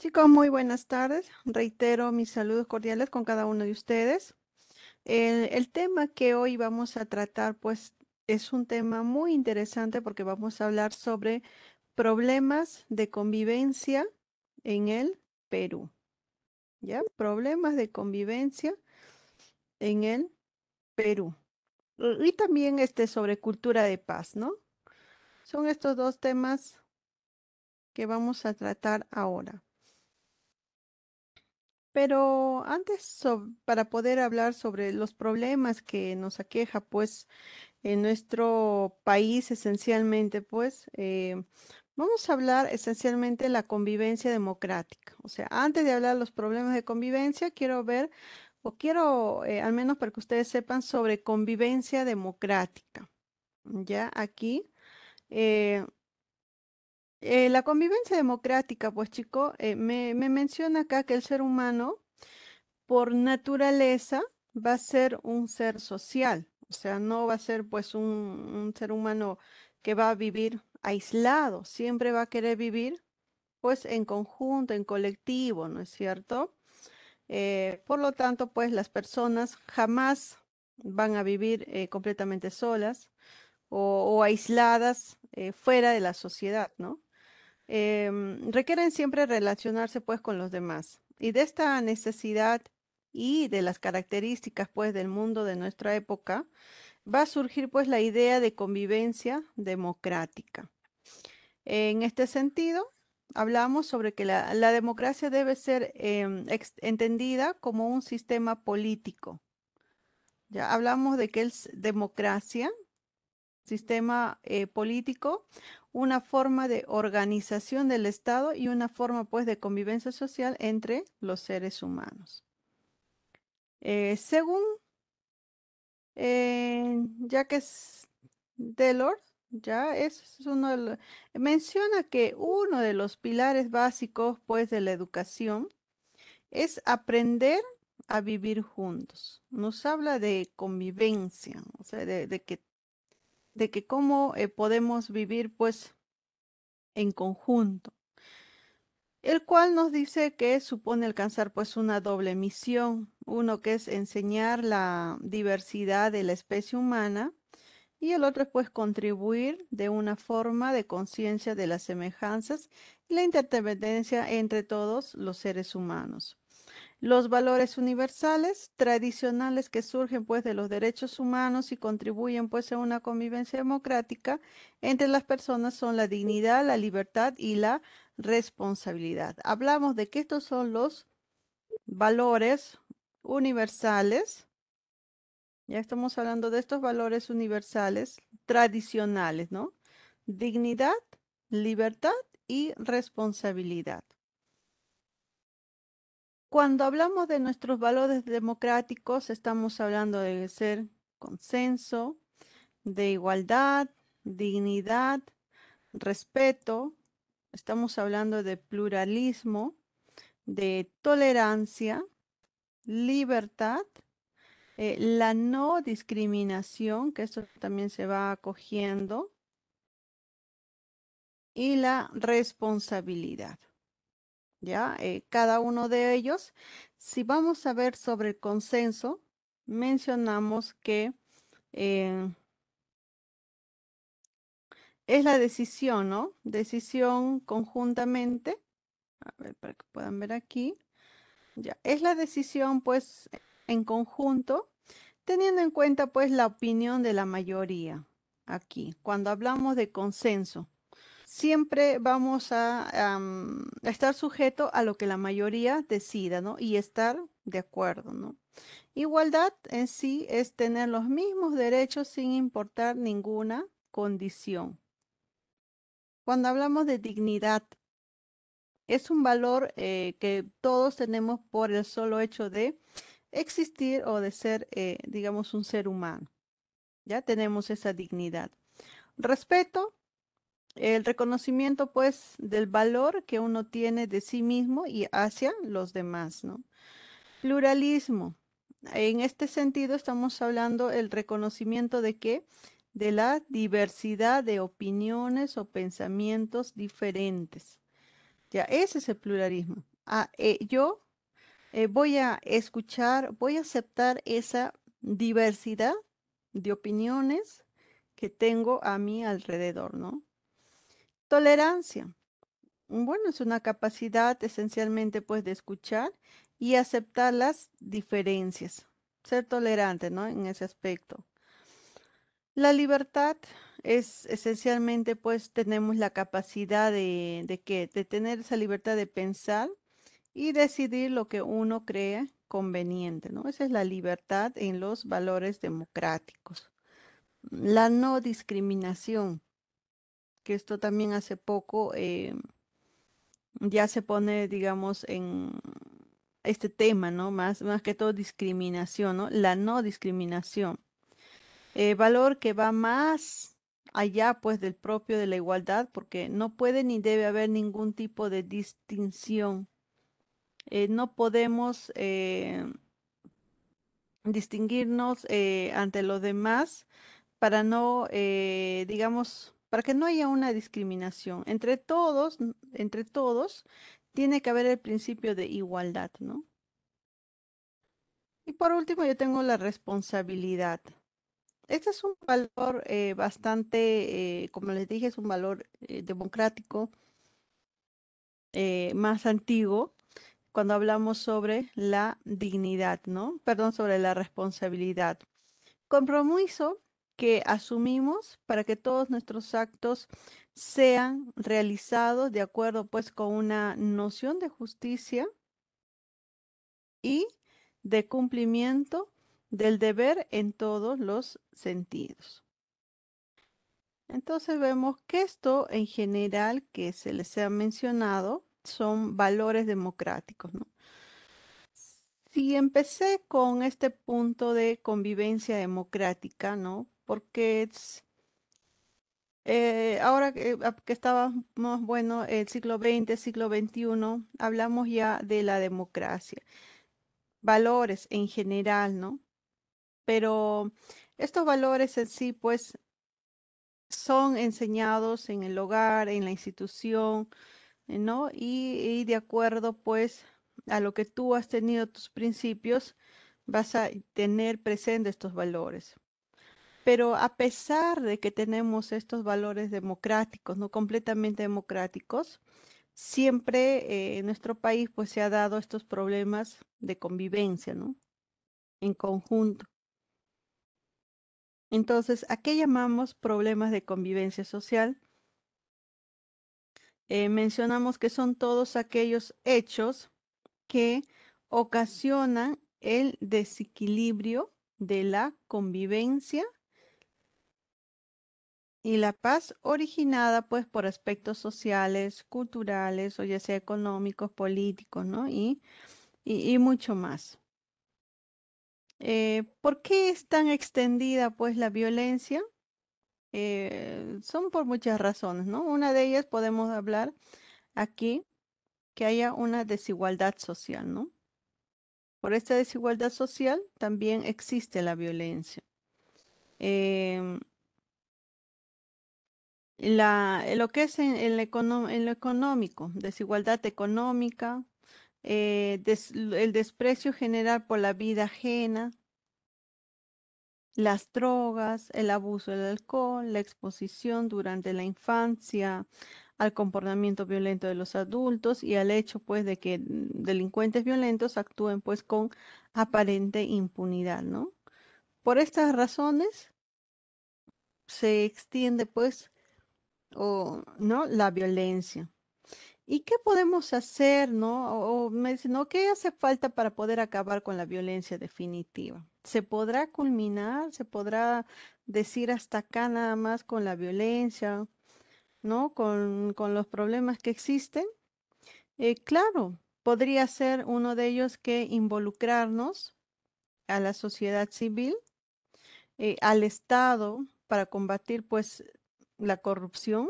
Chicos, muy buenas tardes. Reitero mis saludos cordiales con cada uno de ustedes. El tema que hoy vamos a tratar, pues, es un tema muy interesante porque vamos a hablar sobre problemas de convivencia en el Perú. ¿Ya? Problemas de convivencia en el Perú. Y también sobre cultura de paz, ¿no? Son estos dos temas que vamos a tratar ahora. Pero antes, para poder hablar sobre los problemas que nos aqueja, pues, en nuestro país esencialmente, pues, vamos a hablar esencialmente de la convivencia democrática. O sea, antes de hablar de los problemas de convivencia, quiero ver, o quiero, al menos para que ustedes sepan, sobre convivencia democrática. Ya aquí, eh, la convivencia democrática, pues, chico, me menciona acá que el ser humano por naturaleza va a ser un ser social, o sea, no va a ser pues un ser humano que va a vivir aislado, siempre va a querer vivir pues en conjunto, en colectivo, ¿no es cierto? Por lo tanto, pues las personas jamás van a vivir completamente solas o aisladas fuera de la sociedad, ¿no? Requieren siempre relacionarse pues con los demás. Y de esta necesidad y de las características pues del mundo de nuestra época, va a surgir pues la idea de convivencia democrática. En este sentido, hablamos sobre que la democracia debe ser entendida como un sistema político. Ya hablamos de que es democracia, sistema político, una forma de organización del Estado y una forma pues de convivencia social entre los seres humanos. Según Jacques Delors, ya es uno menciona que uno de los pilares básicos pues de la educación es aprender a vivir juntos. Nos habla de convivencia, o sea, de que cómo podemos vivir pues en conjunto, el cual nos dice que supone alcanzar pues una doble misión, uno que es enseñar la diversidad de la especie humana y el otro es pues contribuir de una forma de conciencia de las semejanzas y la interdependencia entre todos los seres humanos. Los valores universales tradicionales que surgen pues de los derechos humanos y contribuyen pues a una convivencia democrática entre las personas son la dignidad, la libertad y la responsabilidad. Hablamos de que estos son los valores universales. Ya estamos hablando de estos valores universales tradicionales, ¿no? Dignidad, libertad y responsabilidad. Cuando hablamos de nuestros valores democráticos, estamos hablando de ser consenso, de igualdad, dignidad, respeto, estamos hablando de pluralismo, de tolerancia, libertad, la no discriminación, que esto también se va acogiendo, y la responsabilidad. ¿Ya? Cada uno de ellos, si vamos a ver sobre el consenso, mencionamos que eh, es la decisión, ¿no? Decisión conjuntamente, a ver, para que puedan ver aquí, ya, es la decisión pues en conjunto, teniendo en cuenta pues la opinión de la mayoría aquí, cuando hablamos de consenso. Siempre vamos a estar sujeto a lo que la mayoría decida, ¿no? Y estar de acuerdo, ¿no? Igualdad en sí es tener los mismos derechos sin importar ninguna condición. Cuando hablamos de dignidad, es un valor que todos tenemos por el solo hecho de existir o de ser, digamos, un ser humano. Ya tenemos esa dignidad. Respeto. El reconocimiento, pues, del valor que uno tiene de sí mismo y hacia los demás, ¿no? Pluralismo. En este sentido estamos hablando el reconocimiento de qué? De la diversidad de opiniones o pensamientos diferentes. Ya, ese es el pluralismo. yo voy a escuchar, voy a aceptar esa diversidad de opiniones que tengo a mi alrededor, ¿no? Tolerancia. Bueno, es una capacidad esencialmente pues de escuchar y aceptar las diferencias, ser tolerante, ¿no? En ese aspecto. La libertad es esencialmente pues tenemos la capacidad de tener esa libertad de pensar y decidir lo que uno cree conveniente, ¿no? Esa es la libertad en los valores democráticos. La no discriminación, que esto también hace poco ya se pone, digamos, en este tema, ¿no? Más que todo discriminación, ¿no? La no discriminación. Valor que va más allá, pues, del propio de la igualdad, porque no puede ni debe haber ningún tipo de distinción. No podemos distinguirnos ante los demás para no, digamos, para que no haya una discriminación. Entre todos, tiene que haber el principio de igualdad, ¿no? Y por último, yo tengo la responsabilidad. Este es un valor bastante, como les dije, es un valor democrático más antiguo cuando hablamos sobre la dignidad, ¿no? Perdón, sobre la responsabilidad. Compromiso que asumimos para que todos nuestros actos sean realizados de acuerdo pues con una noción de justicia y de cumplimiento del deber en todos los sentidos. Entonces vemos que esto en general que se les ha mencionado son valores democráticos, ¿no? Si empecé con este punto de convivencia democrática, ¿no? Porque ahora que estábamos, bueno, el siglo XX, siglo XXI, hablamos ya de la democracia, valores en general, ¿no? Pero estos valores en sí, pues, son enseñados en el hogar, en la institución, ¿no? Y de acuerdo, pues, a lo que tú has tenido tus principios, vas a tener presente estos valores. Pero a pesar de que tenemos estos valores democráticos, no completamente democráticos, siempre en nuestro país pues se ha dado estos problemas de convivencia, ¿no? En conjunto. Entonces, ¿a qué llamamos problemas de convivencia social? Mencionamos que son todos aquellos hechos que ocasionan el desequilibrio de la convivencia y la paz originada pues por aspectos sociales, culturales o ya sea económicos, políticos, ¿no? Y mucho más. ¿Por qué es tan extendida pues la violencia? Son por muchas razones, ¿no? Una de ellas podemos hablar aquí que haya una desigualdad social, ¿no? Por esta desigualdad social también existe la violencia. Em, lo que es en lo económico, desigualdad económica, el desprecio general por la vida ajena, las drogas, el abuso del alcohol, la exposición durante la infancia al comportamiento violento de los adultos y al hecho pues de que delincuentes violentos actúen pues con aparente impunidad, ¿no? Por estas razones se extiende pues ¿no? La violencia. ¿Y qué podemos hacer, no? O me dicen, ¿no? ¿Qué hace falta para poder acabar con la violencia definitiva? ¿Se podrá culminar? ¿Se podrá decir hasta acá nada más con la violencia, ¿no? Con los problemas que existen. Claro, podría ser uno de ellos que involucrarnos a la sociedad civil, al Estado para combatir pues la corrupción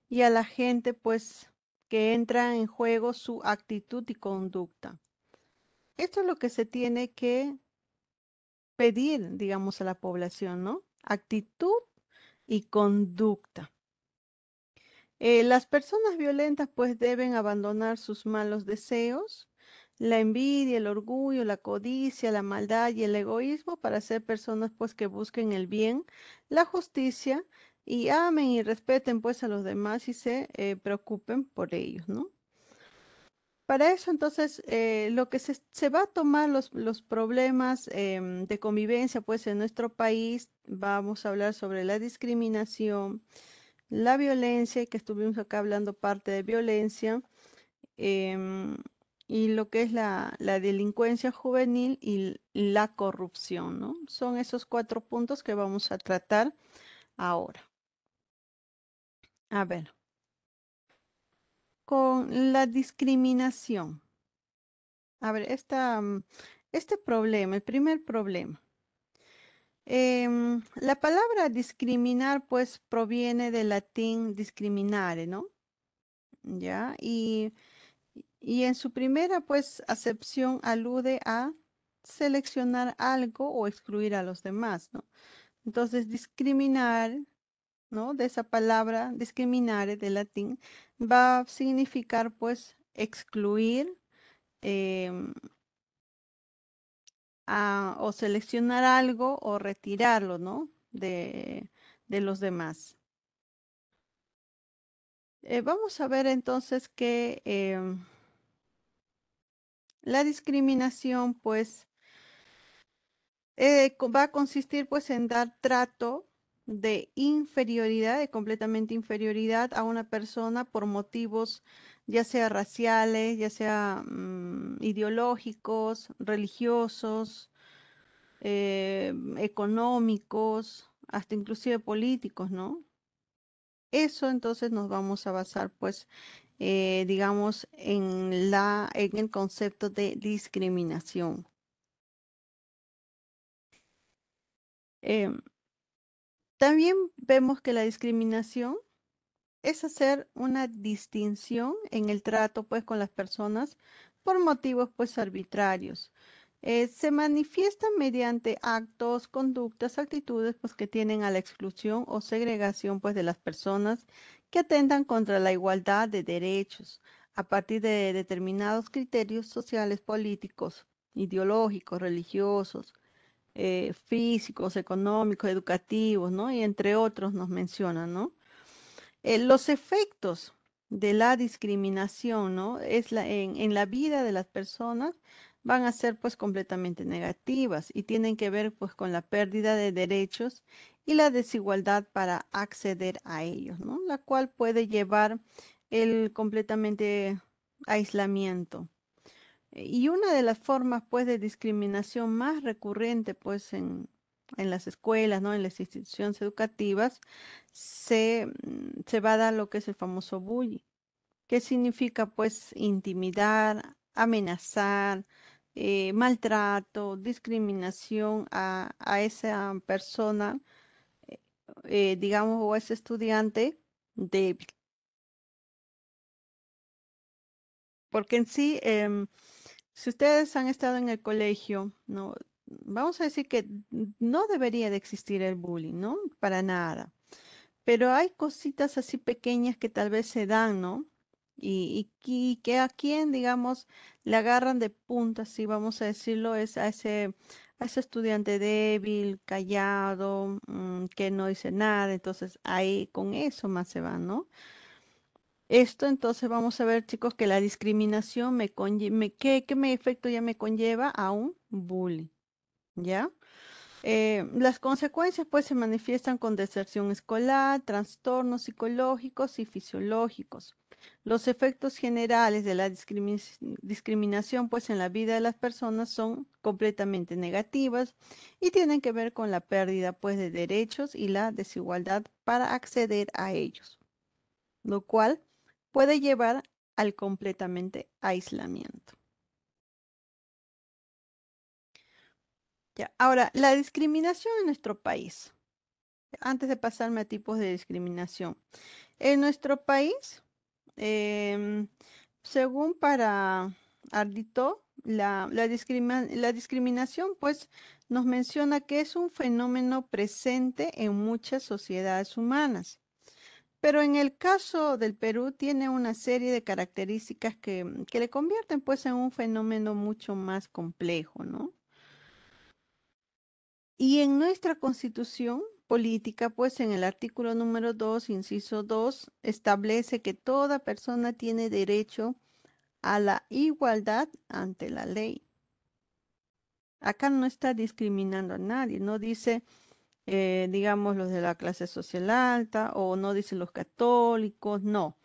y a la gente pues que entra en juego su actitud y conducta. Esto es lo que se tiene que pedir, digamos, a la población, ¿no? Actitud y conducta. Las personas violentas pues deben abandonar sus malos deseos, la envidia, el orgullo, la codicia, la maldad y el egoísmo para ser personas pues que busquen el bien, la justicia y amen y respeten pues a los demás y se preocupen por ellos, ¿no? Para eso, entonces, lo que se va a tomar los problemas de convivencia, pues, en nuestro país, vamos a hablar sobre la discriminación, la violencia, que estuvimos acá hablando parte de violencia, em, y lo que es la delincuencia juvenil y la corrupción, ¿no? Son esos cuatro puntos que vamos a tratar ahora. A ver, con la discriminación. A ver, este problema, el primer problema. La palabra discriminar pues proviene del latín discriminare, ¿no? ¿Ya? Y en su primera pues acepción alude a seleccionar algo o excluir a los demás, ¿no? Entonces discriminar, ¿no? De esa palabra discriminare del latín va a significar pues excluir, em, o seleccionar algo o retirarlo, ¿no? De los demás. Vamos a ver entonces que la discriminación, pues, va a consistir, pues, en dar trato de inferioridad, de completamente inferioridad a una persona por motivos ya sea raciales, ya sea ideológicos, religiosos, económicos, hasta inclusive políticos, ¿no? Eso entonces nos vamos a basar, pues, digamos, en el concepto de discriminación. Em, También vemos que la discriminación es hacer una distinción en el trato pues con las personas por motivos pues arbitrarios. Se manifiesta mediante actos, conductas, actitudes pues que tienen a la exclusión o segregación pues de las personas que atentan contra la igualdad de derechos a partir de determinados criterios sociales, políticos, ideológicos, religiosos, físicos, económicos, educativos, ¿no? Y entre otros nos mencionan, ¿no? Los efectos de la discriminación, ¿no? En la vida de las personas van a ser pues completamente negativas y tienen que ver pues con la pérdida de derechos y la desigualdad para acceder a ellos, ¿no? La cual puede llevar el completamente aislamiento. Y una de las formas, pues, de discriminación más recurrente, pues, en las escuelas, ¿no? En las instituciones educativas, se va a dar lo que es el famoso bullying, que significa, pues, intimidar, amenazar, maltrato, discriminación a esa persona, digamos, o a ese estudiante débil. Porque en sí, si ustedes han estado en el colegio, no, vamos a decir que no debería de existir el bullying, ¿no? Para nada. Pero hay cositas así pequeñas que tal vez se dan, ¿no? Y que a quien, digamos, le agarran de punta, si vamos a decirlo, es a ese estudiante débil, callado, que no dice nada. Entonces ahí con eso más se van, ¿no? Esto entonces vamos a ver, chicos, que la discriminación ¿qué me efecto ya me conlleva a un bullying? ¿Ya? Las consecuencias pues se manifiestan con deserción escolar, trastornos psicológicos y fisiológicos. Los efectos generales de la discriminación pues en la vida de las personas son completamente negativas y tienen que ver con la pérdida pues de derechos y la desigualdad para acceder a ellos, lo cual puede llevar al completamente aislamiento. Ya. Ahora, la discriminación en nuestro país. Antes de pasarme a tipos de discriminación. En nuestro país, em, según para Ardito, la discriminación pues nos menciona que es un fenómeno presente en muchas sociedades humanas. Pero en el caso del Perú tiene una serie de características que le convierten pues en un fenómeno mucho más complejo, ¿no? Y en nuestra constitución política, pues en el artículo número 2, inciso 2, establece que toda persona tiene derecho a la igualdad ante la ley. Acá no está discriminando a nadie, no dice, digamos, los de la clase social alta o no dice los católicos, no.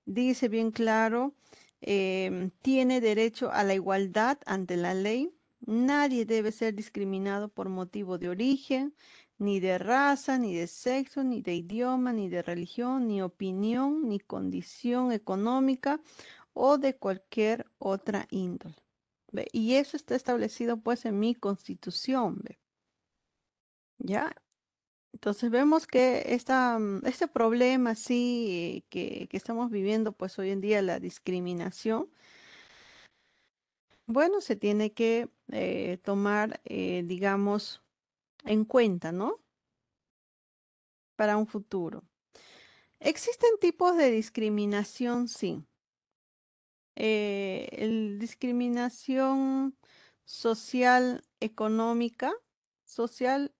Dice bien claro, tiene derecho a la igualdad ante la ley. Nadie debe ser discriminado por motivo de origen, ni de raza, ni de sexo, ni de idioma, ni de religión, ni opinión, ni condición económica o de cualquier otra índole. ¿Ve? Y eso está establecido pues en mi constitución, ¿ve? ¿Ya? Entonces vemos que este problema sí que estamos viviendo pues hoy en día, la discriminación, bueno, se tiene que tomar, digamos, en cuenta, ¿no? Para un futuro. Existen tipos de discriminación, sí. El discriminación social, económica, social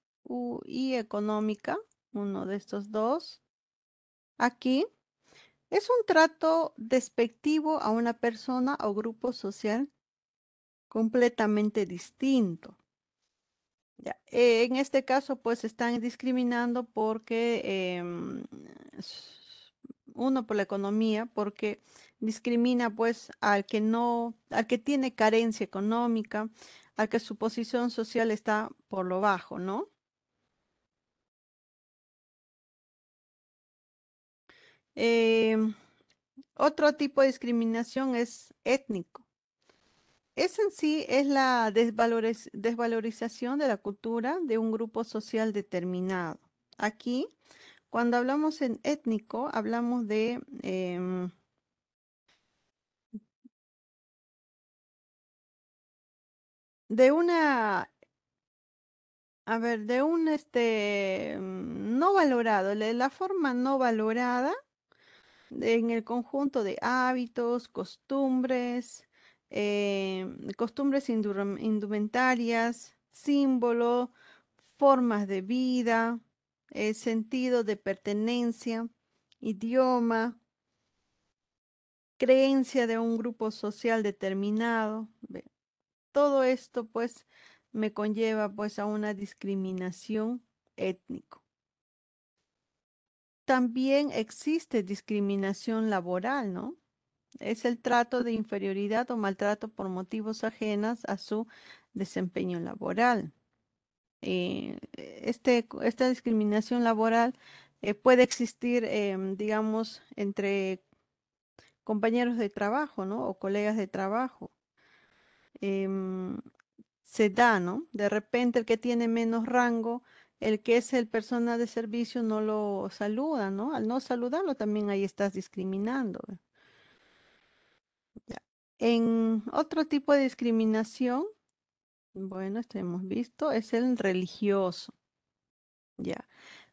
y económica, uno de estos dos. Aquí. Es un trato despectivo a una persona o grupo social completamente distinto. Ya, en este caso, pues están discriminando porque, uno por la economía, porque discrimina pues al que tiene carencia económica, al que su posición social está por lo bajo, ¿no? Em, Otro tipo de discriminación es étnico. Eso en sí es la desvalorización de la cultura de un grupo social determinado. Aquí, cuando hablamos en étnico, hablamos de una, a ver, de un no valorado, la forma no valorada en el conjunto de hábitos, costumbres, costumbres indumentarias, símbolos, formas de vida, sentido de pertenencia, idioma, creencia de un grupo social determinado. Ve, todo esto pues me conlleva pues a una discriminación étnico. También existe discriminación laboral, ¿no? Es el trato de inferioridad o maltrato por motivos ajenos a su desempeño laboral. Esta discriminación laboral puede existir, digamos, entre compañeros de trabajo, ¿no? O colegas de trabajo. Em, Se da, ¿no? De repente el que tiene menos rango, el que es el persona de servicio no lo saluda, ¿no? Al no saludarlo también ahí estás discriminando. ¿Ve? Ya. En otro tipo de discriminación, bueno, esto hemos visto, es el religioso. Ya.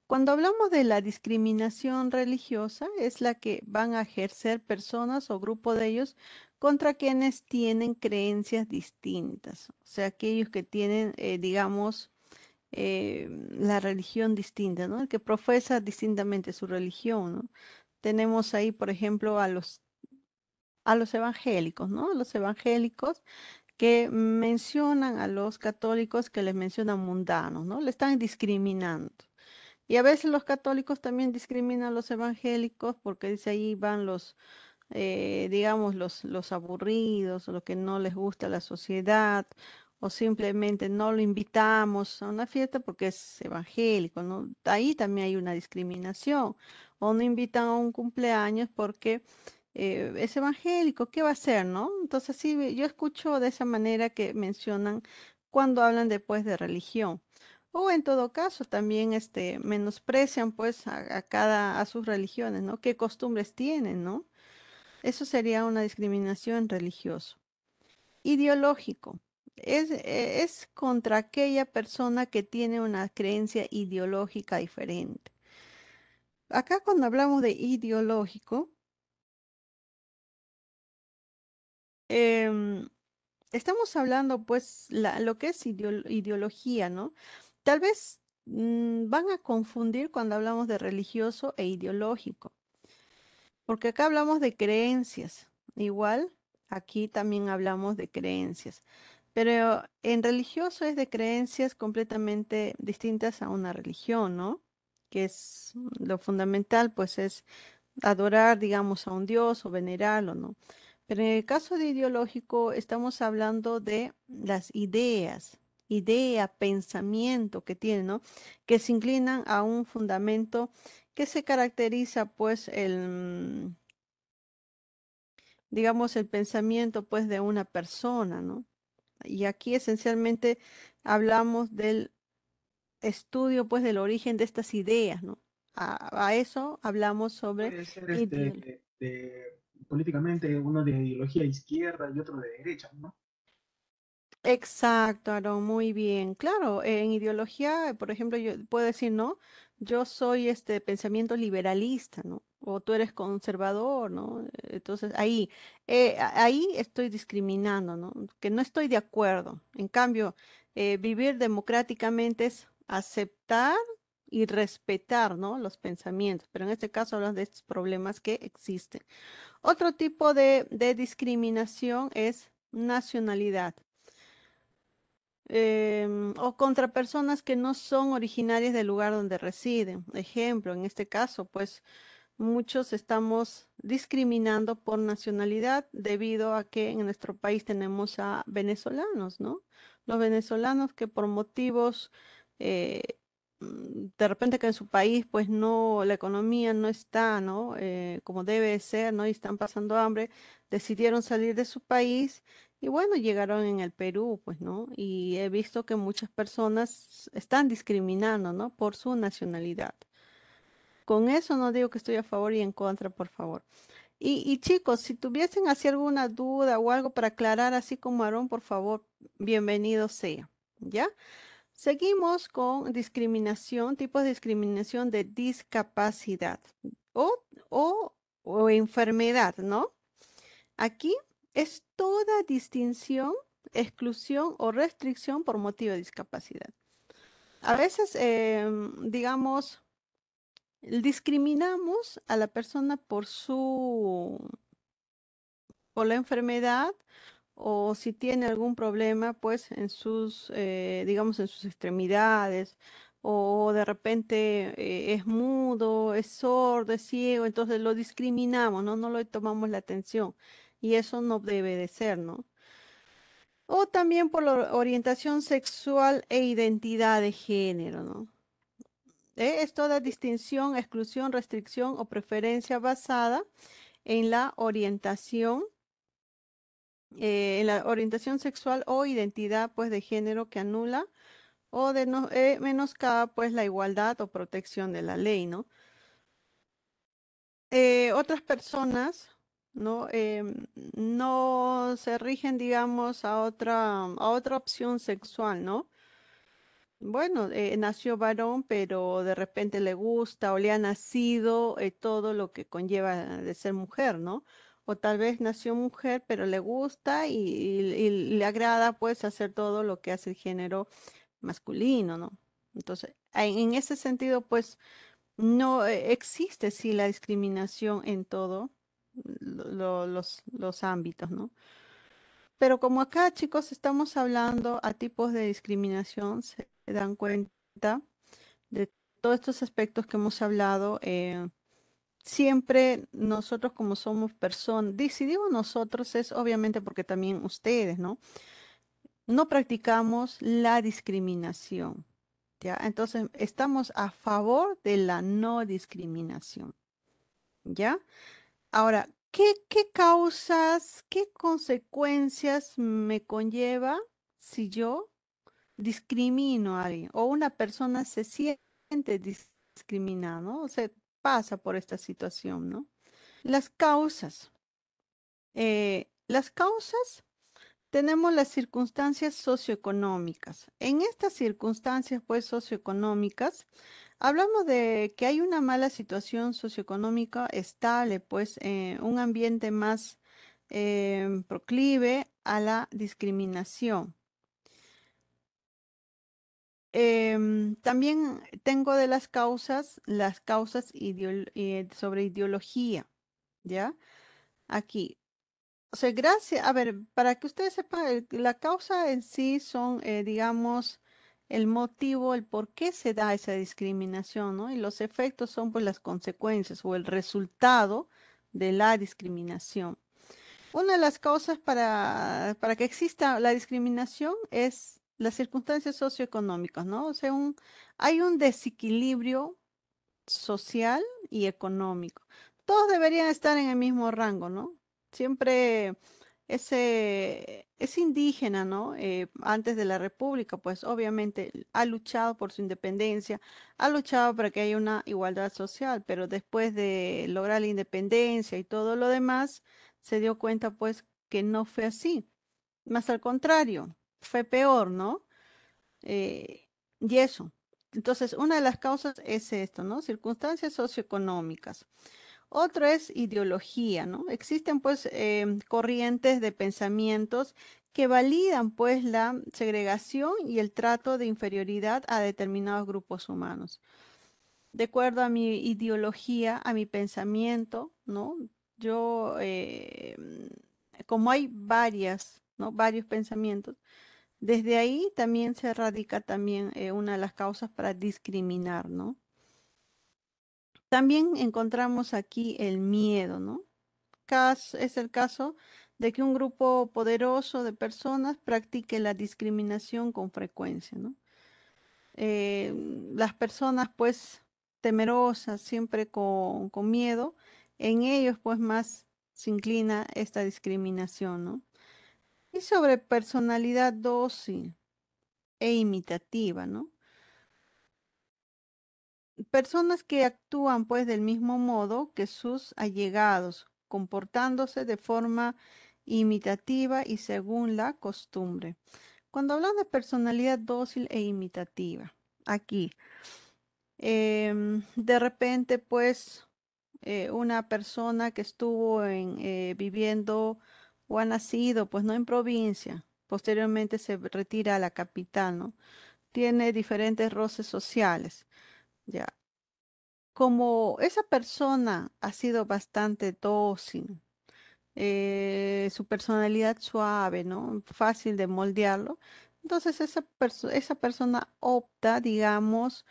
Cuando hablamos de la discriminación religiosa, es la que van a ejercer personas o grupo de ellos contra quienes tienen creencias distintas. O sea, aquellos que tienen, digamos, la religión distinta, ¿no? El que profesa distintamente su religión, ¿no? Tenemos ahí, por ejemplo, a los evangélicos, ¿no? Los evangélicos que mencionan a los católicos que les mencionan mundanos, ¿no? Le están discriminando. Y a veces los católicos también discriminan a los evangélicos porque dice ahí van digamos, los aburridos o lo que no les gusta a la sociedad, o simplemente no lo invitamos a una fiesta porque es evangélico, ¿no? Ahí también hay una discriminación. O no invitan a un cumpleaños porque es evangélico, ¿qué va a hacer, no? Entonces sí, yo escucho de esa manera que mencionan cuando hablan después de religión. O en todo caso, también menosprecian pues a sus religiones, ¿no? ¿Qué costumbres tienen, no? Eso sería una discriminación religiosa. Ideológico. Es contra aquella persona que tiene una creencia ideológica diferente. Acá cuando hablamos de ideológico, em, estamos hablando pues lo que es ideología, ¿no? Tal vez van a confundir cuando hablamos de religioso e ideológico. Porque acá hablamos de creencias. Igual, aquí también hablamos de creencias. Pero en religioso es de creencias completamente distintas a una religión, ¿no? Que es lo fundamental, pues es adorar, digamos, a un dios o venerarlo, ¿no? Pero en el caso de ideológico estamos hablando de las ideas, idea, pensamiento que tienen, ¿no? Que se inclinan a un fundamento que se caracteriza, pues, digamos, el pensamiento, pues, de una persona, ¿no? Y aquí esencialmente hablamos del estudio, pues, del origen de estas ideas, ¿no? A eso hablamos sobre Puede ser ideología. políticamente uno de ideología izquierda y otro de derecha, ¿no? Exacto, Aaron, muy bien. Claro, en ideología, por ejemplo, yo puedo decir, ¿no? Yo soy este pensamiento liberalista, ¿no? O tú eres conservador, ¿no? Entonces ahí estoy discriminando, ¿no? Que no estoy de acuerdo. En cambio, vivir democráticamente es aceptar y respetar, ¿no? Los pensamientos. Pero en este caso hablamos de estos problemas que existen. Otro tipo de discriminación es nacionalidad, o contra personas que no son originarias del lugar donde residen. Ejemplo, en este caso, pues muchos estamos discriminando por nacionalidad debido a que en nuestro país tenemos a venezolanos, ¿no? Los venezolanos que por motivos eh, de repente que en su país pues no, la economía no está, ¿no? Como debe ser, ¿no? Y están pasando hambre, decidieron salir de su país y bueno, llegaron en el Perú, pues, ¿no? Y he visto que muchas personas están discriminando, ¿no? Por su nacionalidad. Con eso no digo que estoy a favor y en contra, por favor. Y chicos, si tuviesen así alguna duda o algo para aclarar, así como Aarón, por favor, bienvenido sea. ¿Ya? Seguimos con discriminación, tipos de discriminación de discapacidad o, o enfermedad, ¿no? Aquí es toda distinción, exclusión o restricción por motivo de discapacidad. A veces, digamos, discriminamos a la persona por la enfermedad o si tiene algún problema, pues en sus, digamos, en sus extremidades, o de repente es mudo, es sordo, es ciego, entonces lo discriminamos, ¿no? No le tomamos la atención y eso no debe de ser, ¿no? O también por la orientación sexual e identidad de género, ¿no? Es toda distinción, exclusión, restricción o preferencia basada en en la orientación sexual o identidad pues de género que anula o menoscaba pues la igualdad o protección de la ley, ¿no? Otras personas, ¿no? No se rigen, digamos, a otra opción sexual, ¿no? Bueno, nació varón, pero de repente le gusta o le ha nacido todo lo que conlleva de ser mujer, ¿no? O tal vez nació mujer, pero le gusta y le agrada pues hacer todo lo que hace el género masculino, ¿no? Entonces, en ese sentido, pues no existe sí la discriminación en todo los ámbitos, ¿no? Pero como acá, chicos, estamos hablando a tipos de discriminación, se dan cuenta de todos estos aspectos que hemos hablado. Siempre nosotros como somos personas, si digo nosotros es obviamente porque también ustedes, ¿no? No practicamos la discriminación, ¿ya? Entonces, estamos a favor de la no discriminación, ¿ya? Ahora, ¿qué causas, qué consecuencias me conlleva si yo discrimino a alguien o una persona se siente discriminada, ¿no? O sea, pasa por esta situación, ¿no? Las causas. Las causas tenemos las circunstancias socioeconómicas. En estas circunstancias, pues, socioeconómicas, Hablamos de que hay una mala situación socioeconómica estable, pues un ambiente más proclive a la discriminación. También tengo de las causas sobre ideología, ¿ya? Aquí. O sea, gracias, a ver, para que ustedes sepan, la causa en sí son, digamos, el motivo, el por qué se da esa discriminación, ¿no? Y los efectos son pues las consecuencias o el resultado de la discriminación. Una de las causas para que exista la discriminación es las circunstancias socioeconómicas, ¿no? O sea, hay un desequilibrio social y económico. Todos deberían estar en el mismo rango, ¿no? Siempre ese indígena, ¿no? Antes de la República, pues obviamente ha luchado por su independencia, ha luchado para que haya una igualdad social, pero después de lograr la independencia y todo lo demás, se dio cuenta, pues, que no fue así. Más al contrario, fue peor, ¿no? eh, y eso. Entonces, una de las causas es esto, ¿no? Circunstancias socioeconómicas. Otro es ideología, ¿no? Existen pues corrientes de pensamientos que validan pues la segregación y el trato de inferioridad a determinados grupos humanos. De acuerdo a mi ideología, a mi pensamiento, ¿no? Yo, como hay varias, ¿no? Varios pensamientos, desde ahí también se radica también una de las causas para discriminar, ¿no? También encontramos aquí el miedo, ¿no? Es el caso de que un grupo poderoso de personas practique la discriminación con frecuencia, ¿no? Eh, las personas pues temerosas, siempre con miedo, en ellos pues más se inclina esta discriminación, ¿no? Y sobre personalidad dócil e imitativa, ¿no? Personas que actúan pues del mismo modo que sus allegados, comportándose de forma imitativa y según la costumbre. Cuando hablamos de personalidad dócil e imitativa, aquí, de repente pues una persona que estuvo viviendo o ha nacido pues no en provincia, posteriormente se retira a la capital, ¿no? Tiene diferentes roces sociales. Ya, como esa persona ha sido bastante dócil, su personalidad suave, ¿no? Fácil de moldearlo. Entonces esa persona opta, digamos,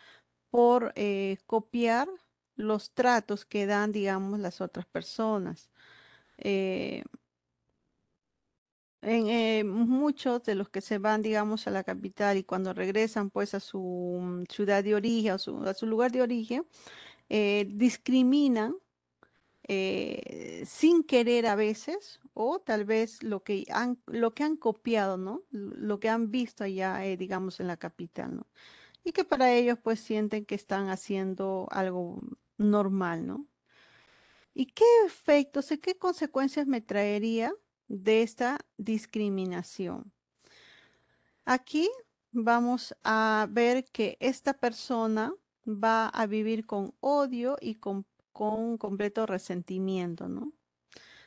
por copiar los tratos que dan, digamos, las otras personas. Eh, muchos de los que se van, digamos, a la capital y cuando regresan, pues, a su ciudad de origen, a su lugar de origen, discriminan sin querer a veces, o tal vez lo que han copiado, ¿no? Lo que han visto allá, digamos, en la capital, ¿no? Y que para ellos pues sienten que están haciendo algo normal, ¿no? ¿Y qué efectos y qué consecuencias me traería de esta discriminación? Aquí vamos a ver que esta persona va a vivir con odio y con completo resentimiento, ¿no?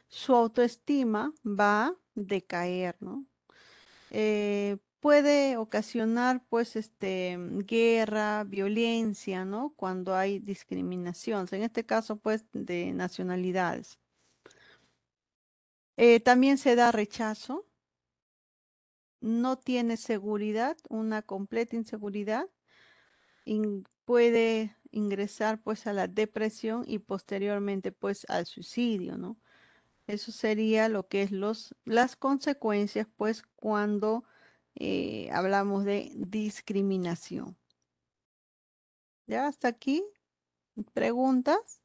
Su autoestima va a decaer, ¿no? Puede ocasionar, pues, guerra, violencia, ¿no? Cuando hay discriminación, en este caso, pues, de nacionalidades. También se da rechazo, no tiene seguridad, una completa inseguridad, puede ingresar, pues, a la depresión y posteriormente, pues, al suicidio, ¿no? Eso sería lo que es las consecuencias, pues, cuando hablamos de discriminación. ¿Ya hasta aquí? ¿Preguntas?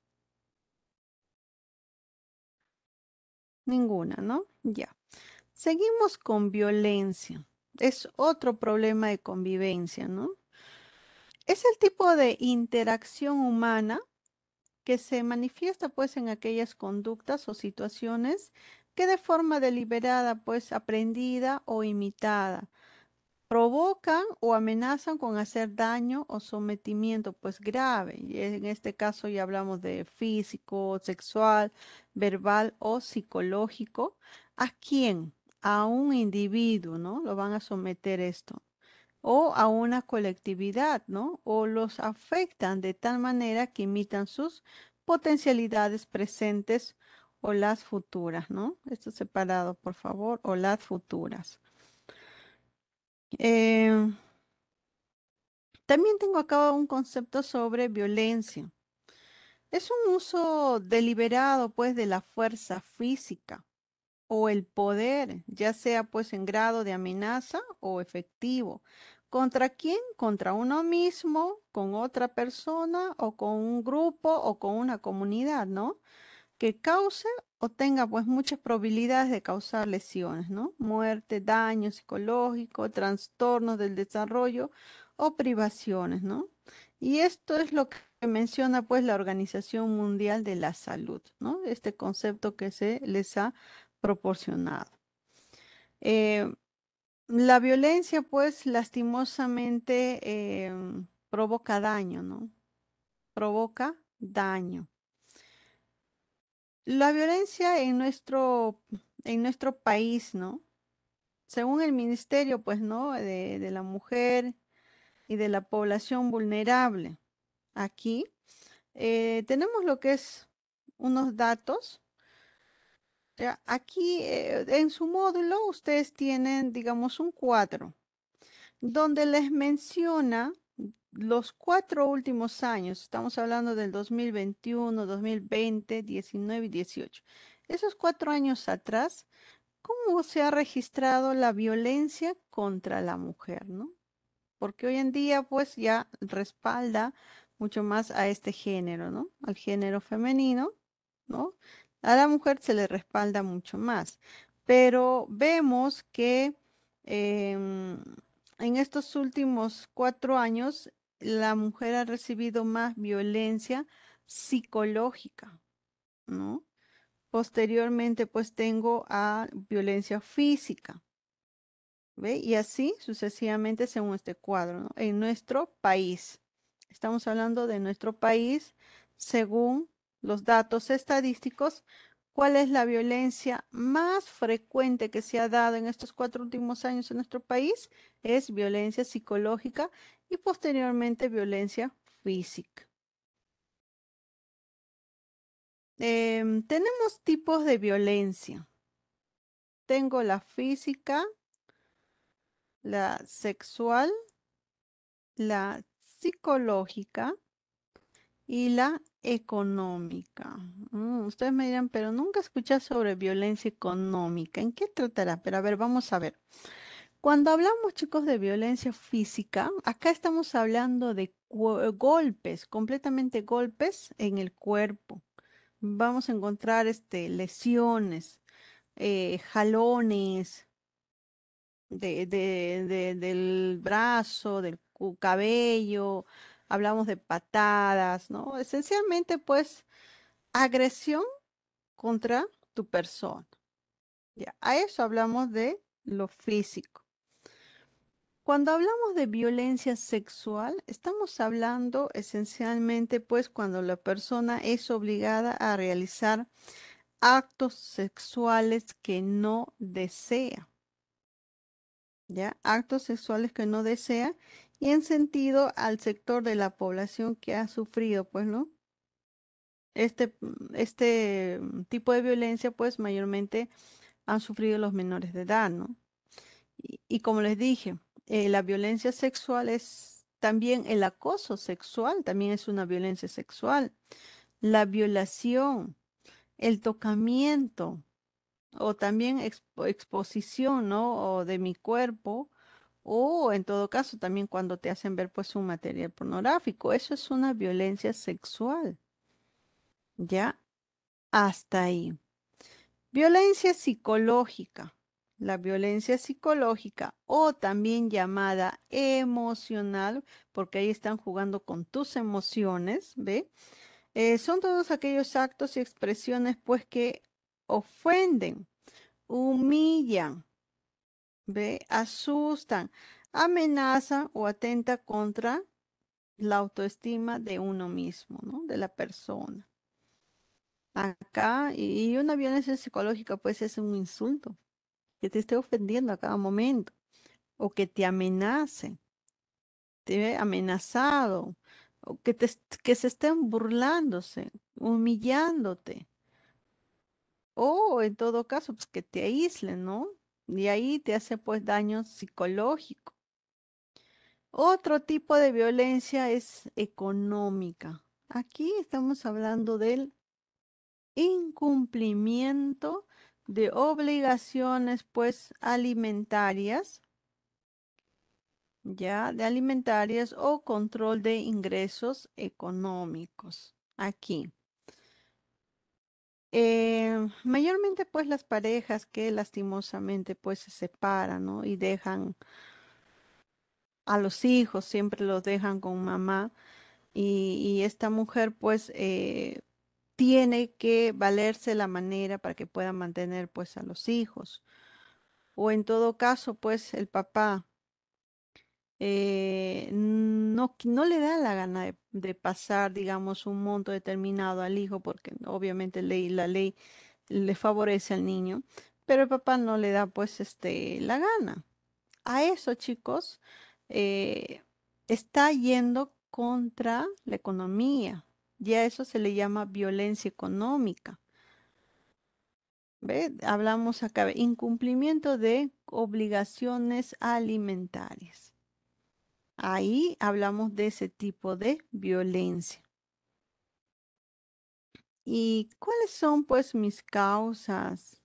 Ninguna, ¿no? Ya. Seguimos con violencia. Es otro problema de convivencia, ¿no? Es el tipo de interacción humana que se manifiesta, pues, en aquellas conductas o situaciones que de forma deliberada, pues, aprendida o imitada, provocan o amenazan con hacer daño o sometimiento, pues grave. Y en este caso ya hablamos de físico, sexual, verbal o psicológico. ¿A quién? A un individuo, ¿no? Lo van a someter esto. O a una colectividad, ¿no? O los afectan de tal manera que imitan sus potencialidades presentes o las futuras, ¿no? Esto separado, por favor, o las futuras. Eh, También tengo acá un concepto sobre violencia. Es un uso deliberado, pues, de la fuerza física o el poder, ya sea, pues, en grado de amenaza o efectivo. ¿Contra quién? Contra uno mismo, con otra persona o con un grupo o con una comunidad, ¿no? Que cause o tenga pues muchas probabilidades de causar lesiones, ¿no? Muerte, daño psicológico, trastornos del desarrollo o privaciones, ¿no? Y esto es lo que menciona pues la Organización Mundial de la Salud, ¿no? Este concepto que se les ha proporcionado. Eh, la violencia pues lastimosamente provoca daño, ¿no? Provoca daño. La violencia en nuestro país, ¿no? Según el Ministerio, pues, ¿no? De la Mujer y de la Población Vulnerable. Aquí tenemos lo que es unos datos. Ya, aquí en su módulo ustedes tienen, digamos, un cuadro donde les menciona los 4 últimos años. Estamos hablando del 2021, 2020, 19 y 18. Esos 4 años atrás. ¿Cómo se ha registrado la violencia contra la mujer, ¿no? Porque hoy en día pues ya respalda mucho más a este género, ¿no? Al género femenino, ¿no? A la mujer se le respalda mucho más. Pero vemos que em, en estos últimos 4 años la mujer ha recibido más violencia psicológica, ¿no? Posteriormente, pues tengo a violencia física, ¿ve? Y así sucesivamente según este cuadro, ¿no? En nuestro país. Estamos hablando de nuestro país según los datos estadísticos. ¿Cuál es la violencia más frecuente que se ha dado en estos 4 últimos años en nuestro país? Es violencia psicológica y posteriormente violencia física. Tenemos tipos de violencia. Tengo la física, la sexual, la psicológica y la económica. Ustedes me dirán, pero nunca escuché sobre violencia económica. ¿En qué tratará? Pero a ver, vamos a ver. Cuando hablamos, chicos, de violencia física, acá estamos hablando de golpes, completamente golpes en el cuerpo. Vamos a encontrar lesiones, jalones del brazo, del cabello, hablamos de patadas, ¿no? Esencialmente, pues, agresión contra tu persona. Ya, a eso hablamos de lo físico. Cuando hablamos de violencia sexual, estamos hablando esencialmente, pues, cuando la persona es obligada a realizar actos sexuales que no desea. ¿Ya? Actos sexuales que no desea y en sentido al sector de la población que ha sufrido, pues, ¿no? Este tipo de violencia, pues, mayormente han sufrido los menores de edad, ¿no? Y como les dije, la violencia sexual es también el acoso sexual, también es una violencia sexual. La violación, el tocamiento o también exposición, ¿no? O de mi cuerpo. O en todo caso, también cuando te hacen ver pues un material pornográfico, eso es una violencia sexual, ¿ya? Hasta ahí. Violencia psicológica. La violencia psicológica o también llamada emocional, porque ahí están jugando con tus emociones, ¿ve? Son todos aquellos actos y expresiones pues que ofenden, humillan, ¿ve? Asustan amenaza o atenta contra la autoestima de uno mismo, ¿no? De la persona. Acá, y una violencia psicológica, pues es un insulto, que te esté ofendiendo a cada momento, o que te amenace, te ve amenazado, o que se estén burlándose, humillándote, o en todo caso, pues que te aíslen, ¿no? Y ahí te hace pues daño psicológico. Otro tipo de violencia es económica. Aquí estamos hablando del incumplimiento de obligaciones pues alimentarias, ya, de alimentarias o control de ingresos económicos. Aquí. Mayormente pues las parejas que lastimosamente pues se separan, ¿no? Y dejan a los hijos, siempre los dejan con mamá y esta mujer pues tiene que valerse la manera para que pueda mantener pues a los hijos. O en todo caso pues el papá no le da la gana de pasar, digamos, un monto determinado al hijo, porque obviamente la ley le favorece al niño, pero el papá no le da pues la gana. A eso, chicos, eh, está yendo contra la economía. Y a eso se le llama violencia económica. ¿Ve? Hablamos acá de incumplimiento de obligaciones alimentarias. Ahí hablamos de ese tipo de violencia. ¿Y cuáles son pues mis causas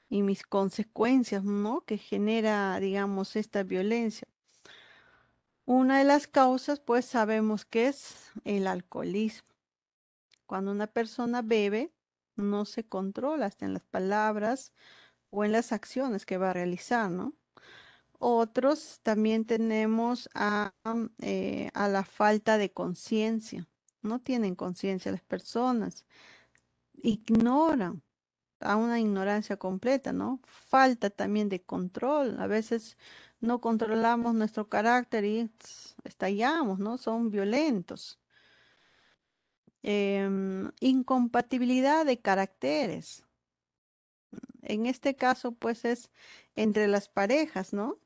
y mis consecuencias, ¿no? Que genera, digamos, esta violencia? Una de las causas pues sabemos que es el alcoholismo. Cuando una persona bebe, no se controla hasta en las palabras o en las acciones que va a realizar, ¿no? Otros también tenemos a la falta de conciencia. No tienen conciencia las personas, ignoran a una ignorancia completa, ¿no? Falta también de control. A veces no controlamos nuestro carácter y estallamos, ¿no? Son violentos. Incompatibilidad de caracteres. En este caso, pues es entre las parejas, ¿no?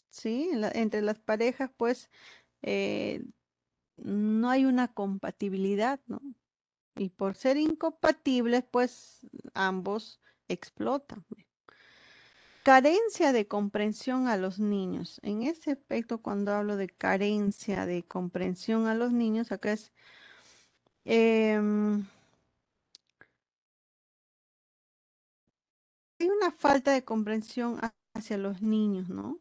Sí, entre las parejas, pues eh, no hay una compatibilidad, ¿no? Y por ser incompatibles, pues ambos explotan. Carencia de comprensión a los niños. En ese aspecto, cuando hablo de carencia de comprensión a los niños, acá es em, hay una falta de comprensión hacia los niños, ¿no?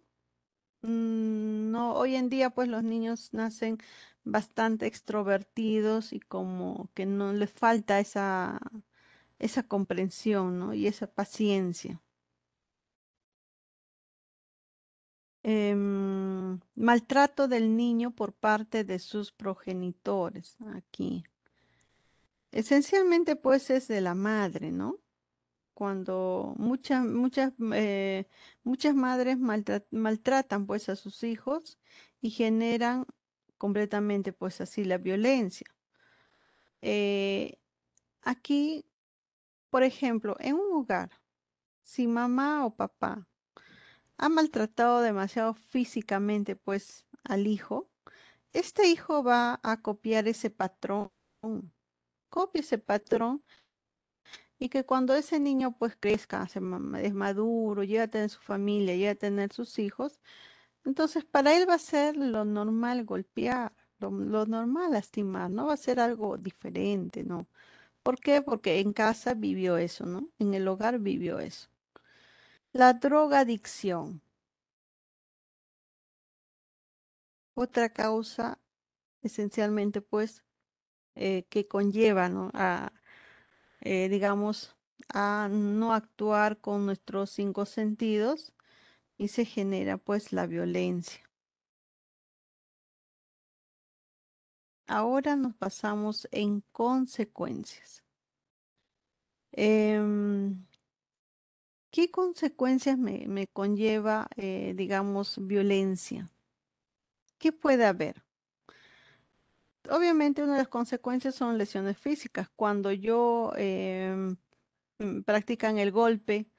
No, hoy en día, pues los niños nacen bastante extrovertidos y como que no les falta esa comprensión, ¿no? Y esa paciencia. Maltrato del niño por parte de sus progenitores. Aquí. Esencialmente, pues es de la madre, ¿no? Cuando muchas madres maltratan pues a sus hijos y generan completamente pues así la violencia. Eh, Aquí, por ejemplo, en un hogar, si mamá o papá ha maltratado demasiado físicamente pues al hijo, este hijo va a copiar ese patrón, copia ese patrón y que cuando ese niño pues crezca, es maduro, llega a tener su familia, llega a tener sus hijos, entonces para él va a ser lo normal golpear, lo normal lastimar, no va a ser algo diferente, ¿no? ¿Por qué? Porque en casa vivió eso, ¿no? En el hogar vivió eso. La drogadicción, otra causa esencialmente pues que conlleva, ¿no? Digamos, a no actuar con nuestros cinco sentidos y se genera pues la violencia. Ahora nos pasamos en consecuencias. Em, ¿Qué consecuencias me conlleva, digamos, violencia? ¿Qué puede haber? Obviamente, una de las consecuencias son lesiones físicas. Cuando yo practican el golpe,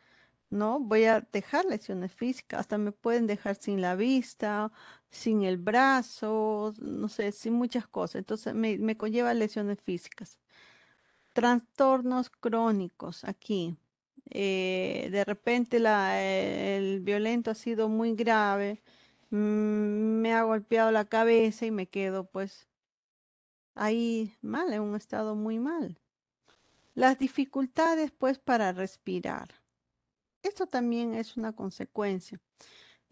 ¿no? Voy a dejar lesiones físicas, hasta me pueden dejar sin la vista, sin el brazo, no sé, sin muchas cosas. Entonces me conlleva lesiones físicas. Trastornos crónicos aquí. De repente el violento ha sido muy grave, me ha golpeado la cabeza y me quedo pues ahí mal, en un estado muy mal. Las dificultades pues para respirar. Esto también es una consecuencia.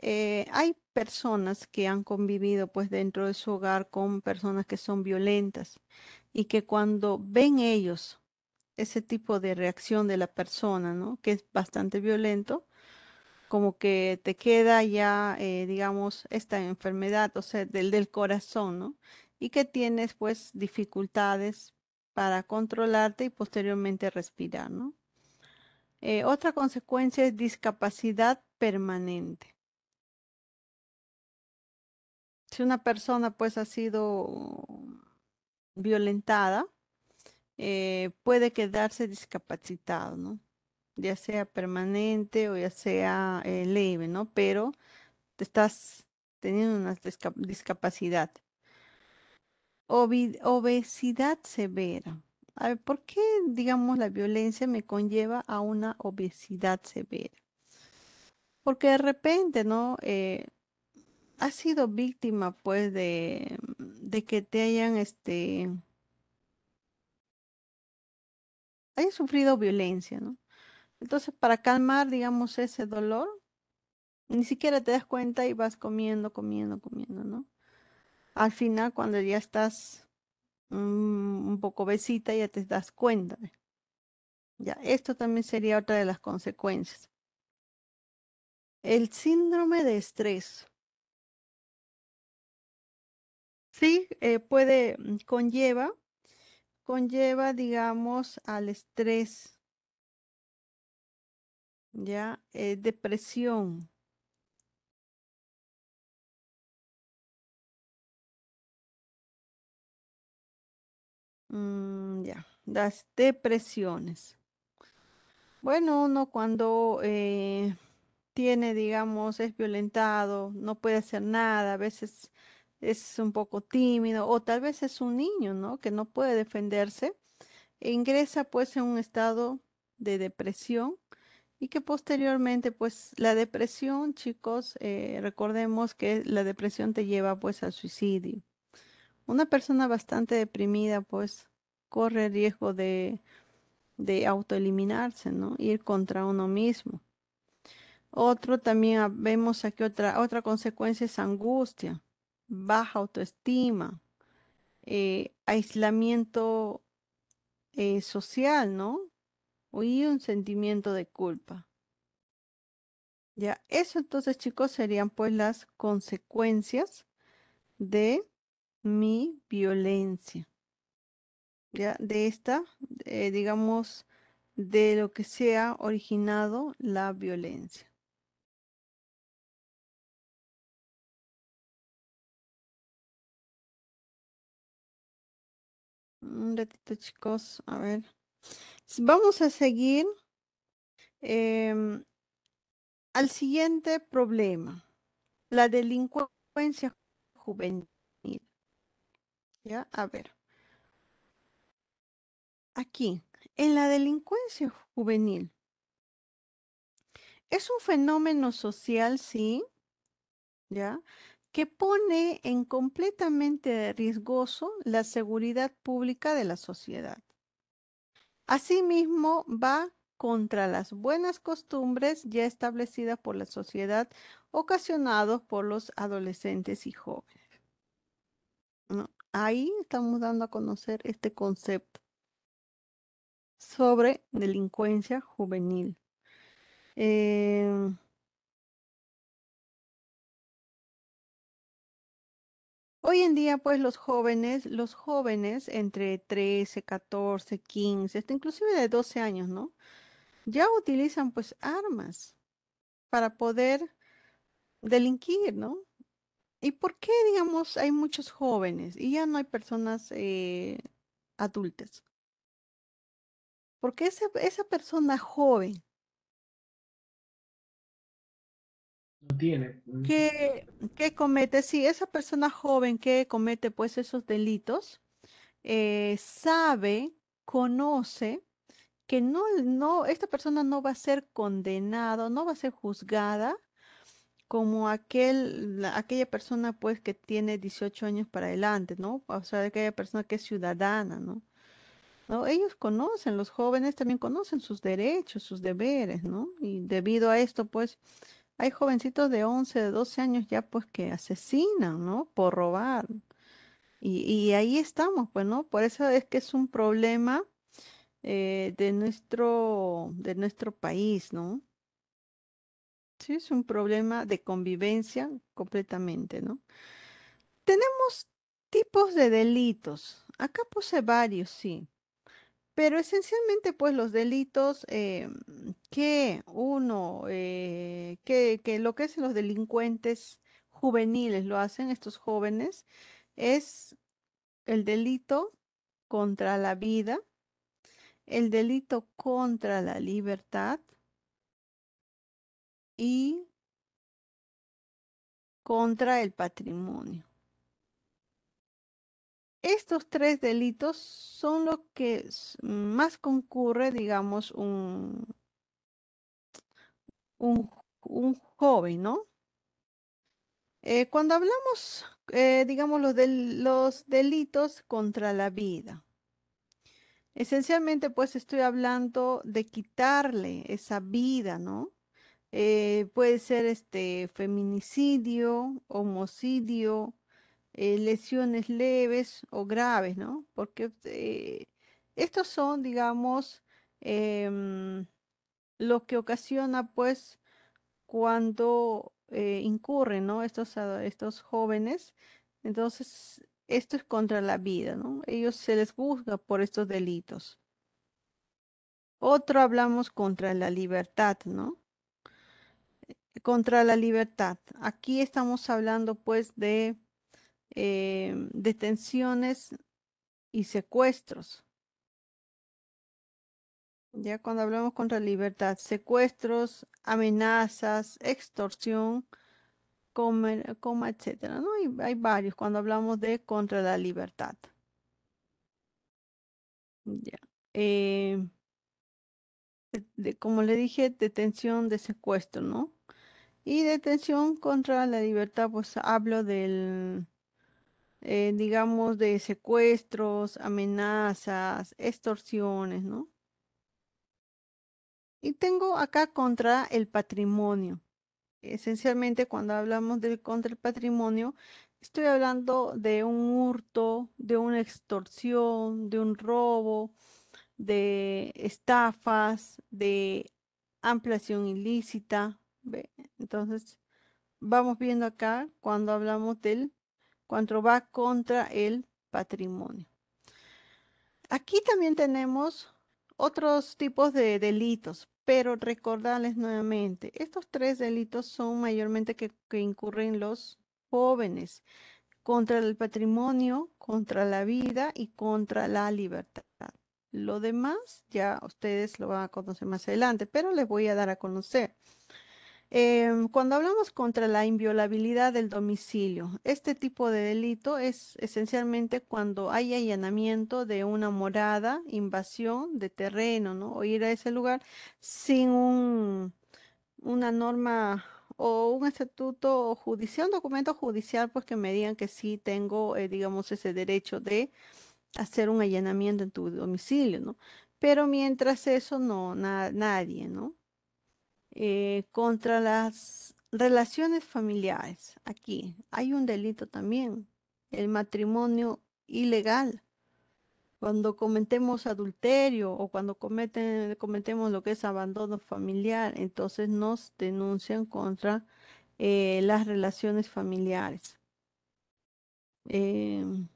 Hay personas que han convivido pues dentro de su hogar con personas que son violentas y que cuando ven ellos ese tipo de reacción de la persona, ¿no? Que es bastante violento, como que te queda ya, digamos, esta enfermedad, o sea, del corazón, ¿no? Y que tienes pues dificultades para controlarte y posteriormente respirar, ¿no? Otra consecuencia es discapacidad permanente. Si una persona pues ha sido violentada, puede quedarse discapacitado, ¿no? Ya sea permanente o ya sea leve, ¿no? Pero te estás teniendo una discapacidad. Obesidad severa. A ver, ¿por qué, digamos, la violencia me conlleva a una obesidad severa? Porque de repente, ¿no? Has sido víctima, pues, de que te hayan, hayas sufrido violencia, ¿no? Entonces, para calmar, digamos, ese dolor, ni siquiera te das cuenta y vas comiendo, comiendo, comiendo, ¿no? Al final, cuando ya estás un poco besita, ya te das cuenta. Ya, esto también sería otra de las consecuencias. El síndrome de estrés. Sí, puede, conlleva, digamos, al estrés, ya, depresión, ya, las depresiones. Bueno, uno cuando tiene, digamos, es violentado, no puede hacer nada, a veces es un poco tímido, o tal vez es un niño, ¿no? Que no puede defenderse, e ingresa pues en un estado de depresión y que posteriormente pues la depresión, chicos, recordemos que la depresión te lleva pues al suicidio. Una persona bastante deprimida pues corre riesgo de autoeliminarse, ¿no? Ir contra uno mismo. Otro también vemos aquí otra consecuencia es angustia, baja autoestima, aislamiento social, ¿no? Y un sentimiento de culpa. Ya, eso entonces, chicos, serían pues las consecuencias de mi violencia, ya, de esta, digamos, de lo que se ha originado la violencia. Un ratito, chicos, a ver. Vamos a seguir em, al siguiente problema, la delincuencia juvenil. Ya, a ver, aquí, en la delincuencia juvenil, es un fenómeno social, sí, ya, que pone en completamente riesgoso la seguridad pública de la sociedad. Asimismo, va contra las buenas costumbres ya establecidas por la sociedad, ocasionados por los adolescentes y jóvenes, ¿no? Ahí estamos dando a conocer este concepto sobre delincuencia juvenil. Em, Hoy en día, pues los jóvenes entre 13, 14, 15, hasta inclusive de 12 años, ¿no? ya utilizan pues armas para poder delinquir, ¿no? ¿Y por qué, digamos, hay muchos jóvenes y ya no hay personas adultas? Porque esa persona joven No tiene. que comete, sí, esa persona joven que comete pues esos delitos, sabe, conoce que esta persona no va a ser condenado, no va a ser juzgada como aquella persona pues que tiene 18 años para adelante, ¿no? O sea, aquella persona que es ciudadana, ¿no? ¿No? Ellos conocen, los jóvenes también conocen sus derechos, sus deberes, ¿no? Y debido a esto, pues, hay jovencitos de 11 de 12 años ya, pues, que asesinan, ¿no? Por robar. Y ahí estamos, pues, ¿no? Por eso es que es un problema de nuestro país, ¿no? Sí, es un problema de convivencia completamente, ¿no? Tenemos tipos de delitos. Acá puse varios, sí. Pero esencialmente, pues los delitos que lo que hacen los delincuentes juveniles, lo hacen estos jóvenes, es el delito contra la vida, el delito contra la libertad y contra el patrimonio. Estos tres delitos son lo que más concurre, digamos, un joven, ¿no? Cuando hablamos, digamos, los delitos contra la vida, esencialmente pues estoy hablando de quitarle esa vida, ¿no? Puede ser este feminicidio, homicidio, lesiones leves o graves, ¿no? Porque estos son, digamos, em, lo que ocasiona pues cuando incurren, ¿no? Estos jóvenes. Entonces, esto es contra la vida, ¿no? Ellos se les juzga por estos delitos. Otro hablamos contra la libertad, ¿no? Contra la libertad. Aquí estamos hablando pues de detenciones y secuestros. Ya cuando hablamos contra la libertad, secuestros, amenazas, extorsión coma, etcétera, ¿no? Hay varios cuando hablamos de contra la libertad. Ya. Eh, como le dije, detención de secuestro, ¿no? Y detención contra la libertad, pues hablo digamos, de secuestros, amenazas, extorsiones, ¿no? Y tengo acá contra el patrimonio. Esencialmente, cuando hablamos del contra el patrimonio, estoy hablando de un hurto, de una extorsión, de un robo, de estafas, de ampliación ilícita. ¿Ve? Entonces, vamos viendo acá cuando hablamos cuando va contra el patrimonio. Aquí también tenemos otros tipos de delitos, pero recordarles nuevamente, estos tres delitos son mayormente que incurren los jóvenes contra el patrimonio, contra la vida y contra la libertad. Lo demás ya ustedes lo van a conocer más adelante, pero les voy a dar a conocer. Cuando hablamos contra la inviolabilidad del domicilio, este tipo de delito es esencialmente cuando hay allanamiento de una morada, invasión de terreno, ¿no? O ir a ese lugar sin una norma o un estatuto judicial, un documento judicial, pues que me digan que sí tengo, digamos, ese derecho de hacer un allanamiento en tu domicilio, ¿no? Pero mientras eso, no, nadie, ¿no? Contra las relaciones familiares. Aquí hay un delito también, el matrimonio ilegal. Cuando cometemos adulterio o cuando cometemos lo que es abandono familiar, entonces nos denuncian contra las relaciones familiares. Em,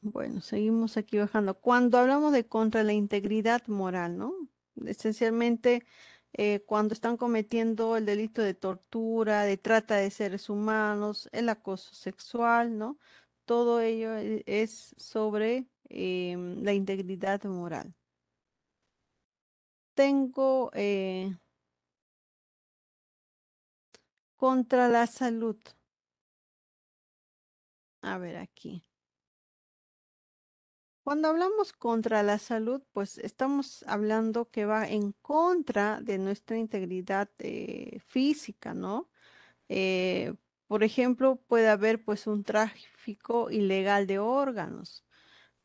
Bueno, seguimos aquí bajando. Cuando hablamos de contra la integridad moral, ¿no? Esencialmente, cuando están cometiendo el delito de tortura, de trata de seres humanos, el acoso sexual, ¿no? Todo ello es sobre la integridad moral. Tengo contra la salud. A ver aquí. Cuando hablamos contra la salud, pues estamos hablando que va en contra de nuestra integridad física, ¿no? Eh, por ejemplo, puede haber pues un tráfico ilegal de órganos,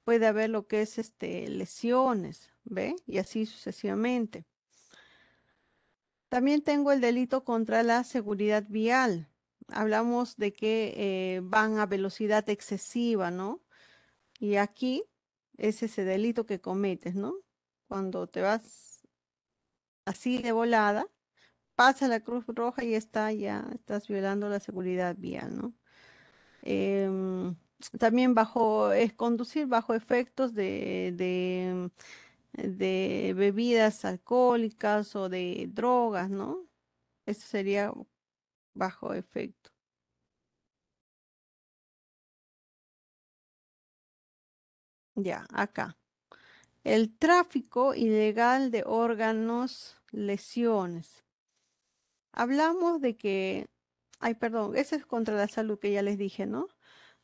puede haber lo que es lesiones, ¿ve? Y así sucesivamente. También tengo el delito contra la seguridad vial. Hablamos de que van a velocidad excesiva, ¿no? Y aquí es ese delito que cometes, ¿no? Cuando te vas así de volada, pasa la Cruz Roja y está ya, estás violando la seguridad vial, ¿no? Em, También es conducir bajo efectos de bebidas alcohólicas o de drogas, ¿no? Eso sería bajo efecto. Ya, acá. El tráfico ilegal de órganos, lesiones. Hablamos de que, ay, perdón, ese es contra la salud que ya les dije, ¿no?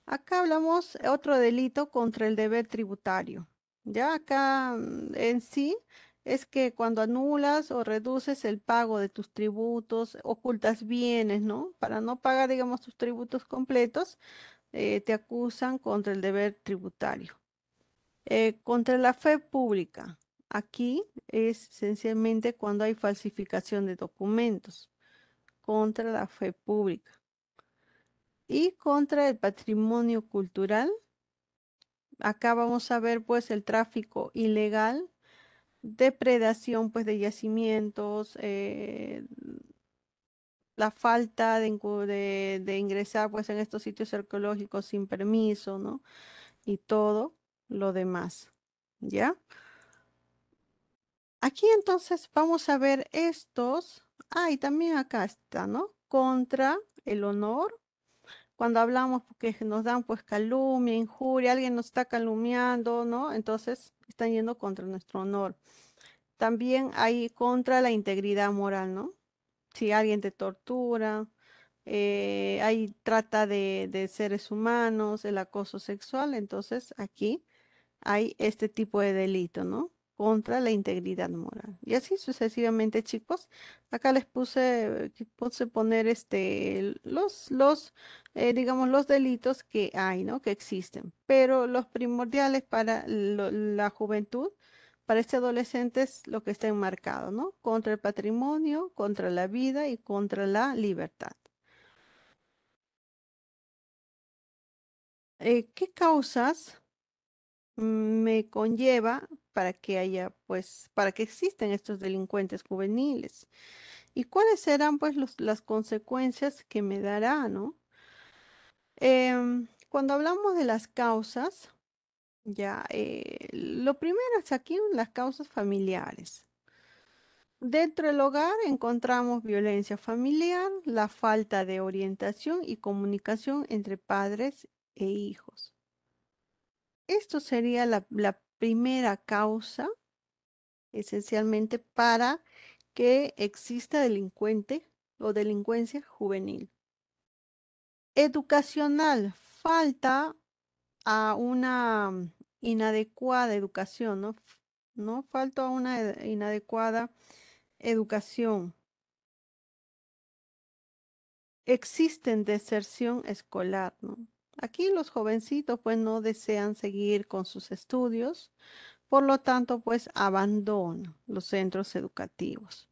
Acá hablamos otro delito contra el deber tributario. Ya acá en sí es que cuando anulas o reduces el pago de tus tributos, ocultas bienes, ¿no? Para no pagar, digamos, tus tributos completos, te acusan contra el deber tributario. Contra la fe pública. Aquí es esencialmente cuando hay falsificación de documentos contra la fe pública y contra el patrimonio cultural. Acá vamos a ver pues el tráfico ilegal, depredación pues de yacimientos, la falta de ingresar pues en estos sitios arqueológicos sin permiso, ¿no? Y todo lo demás, ¿ya? Aquí entonces vamos a ver estos. Ah, y también acá está, ¿no? Contra el honor. Cuando hablamos porque nos dan pues calumnia, injuria, alguien nos está calumniando, ¿no? Entonces están yendo contra nuestro honor. También hay contra la integridad moral, ¿no? Si alguien te tortura, hay trata de seres humanos, el acoso sexual, entonces aquí hay este tipo de delito, ¿no? Contra la integridad moral. Y así sucesivamente, chicos. Acá les puse poner digamos, los delitos que hay, ¿no? Que existen. Pero los primordiales para la juventud, para este adolescente es lo que está enmarcado, ¿no? Contra el patrimonio, contra la vida y contra la libertad. ¿Qué causas me conlleva para que haya, pues, para que existan estos delincuentes juveniles? ¿Y cuáles serán, pues, las consecuencias que me dará, ¿no? Cuando hablamos de las causas, ya, lo primero es aquí las causas familiares. Dentro del hogar encontramos violencia familiar, la falta de orientación y comunicación entre padres e hijos. Esto sería la primera causa esencialmente para que exista delincuente o delincuencia juvenil. Educacional, falta a una inadecuada educación, ¿no? ¿No? Falta a una inadecuada educación. Existen deserción escolar, ¿no? Aquí los jovencitos pues no desean seguir con sus estudios, por lo tanto pues abandonan los centros educativos.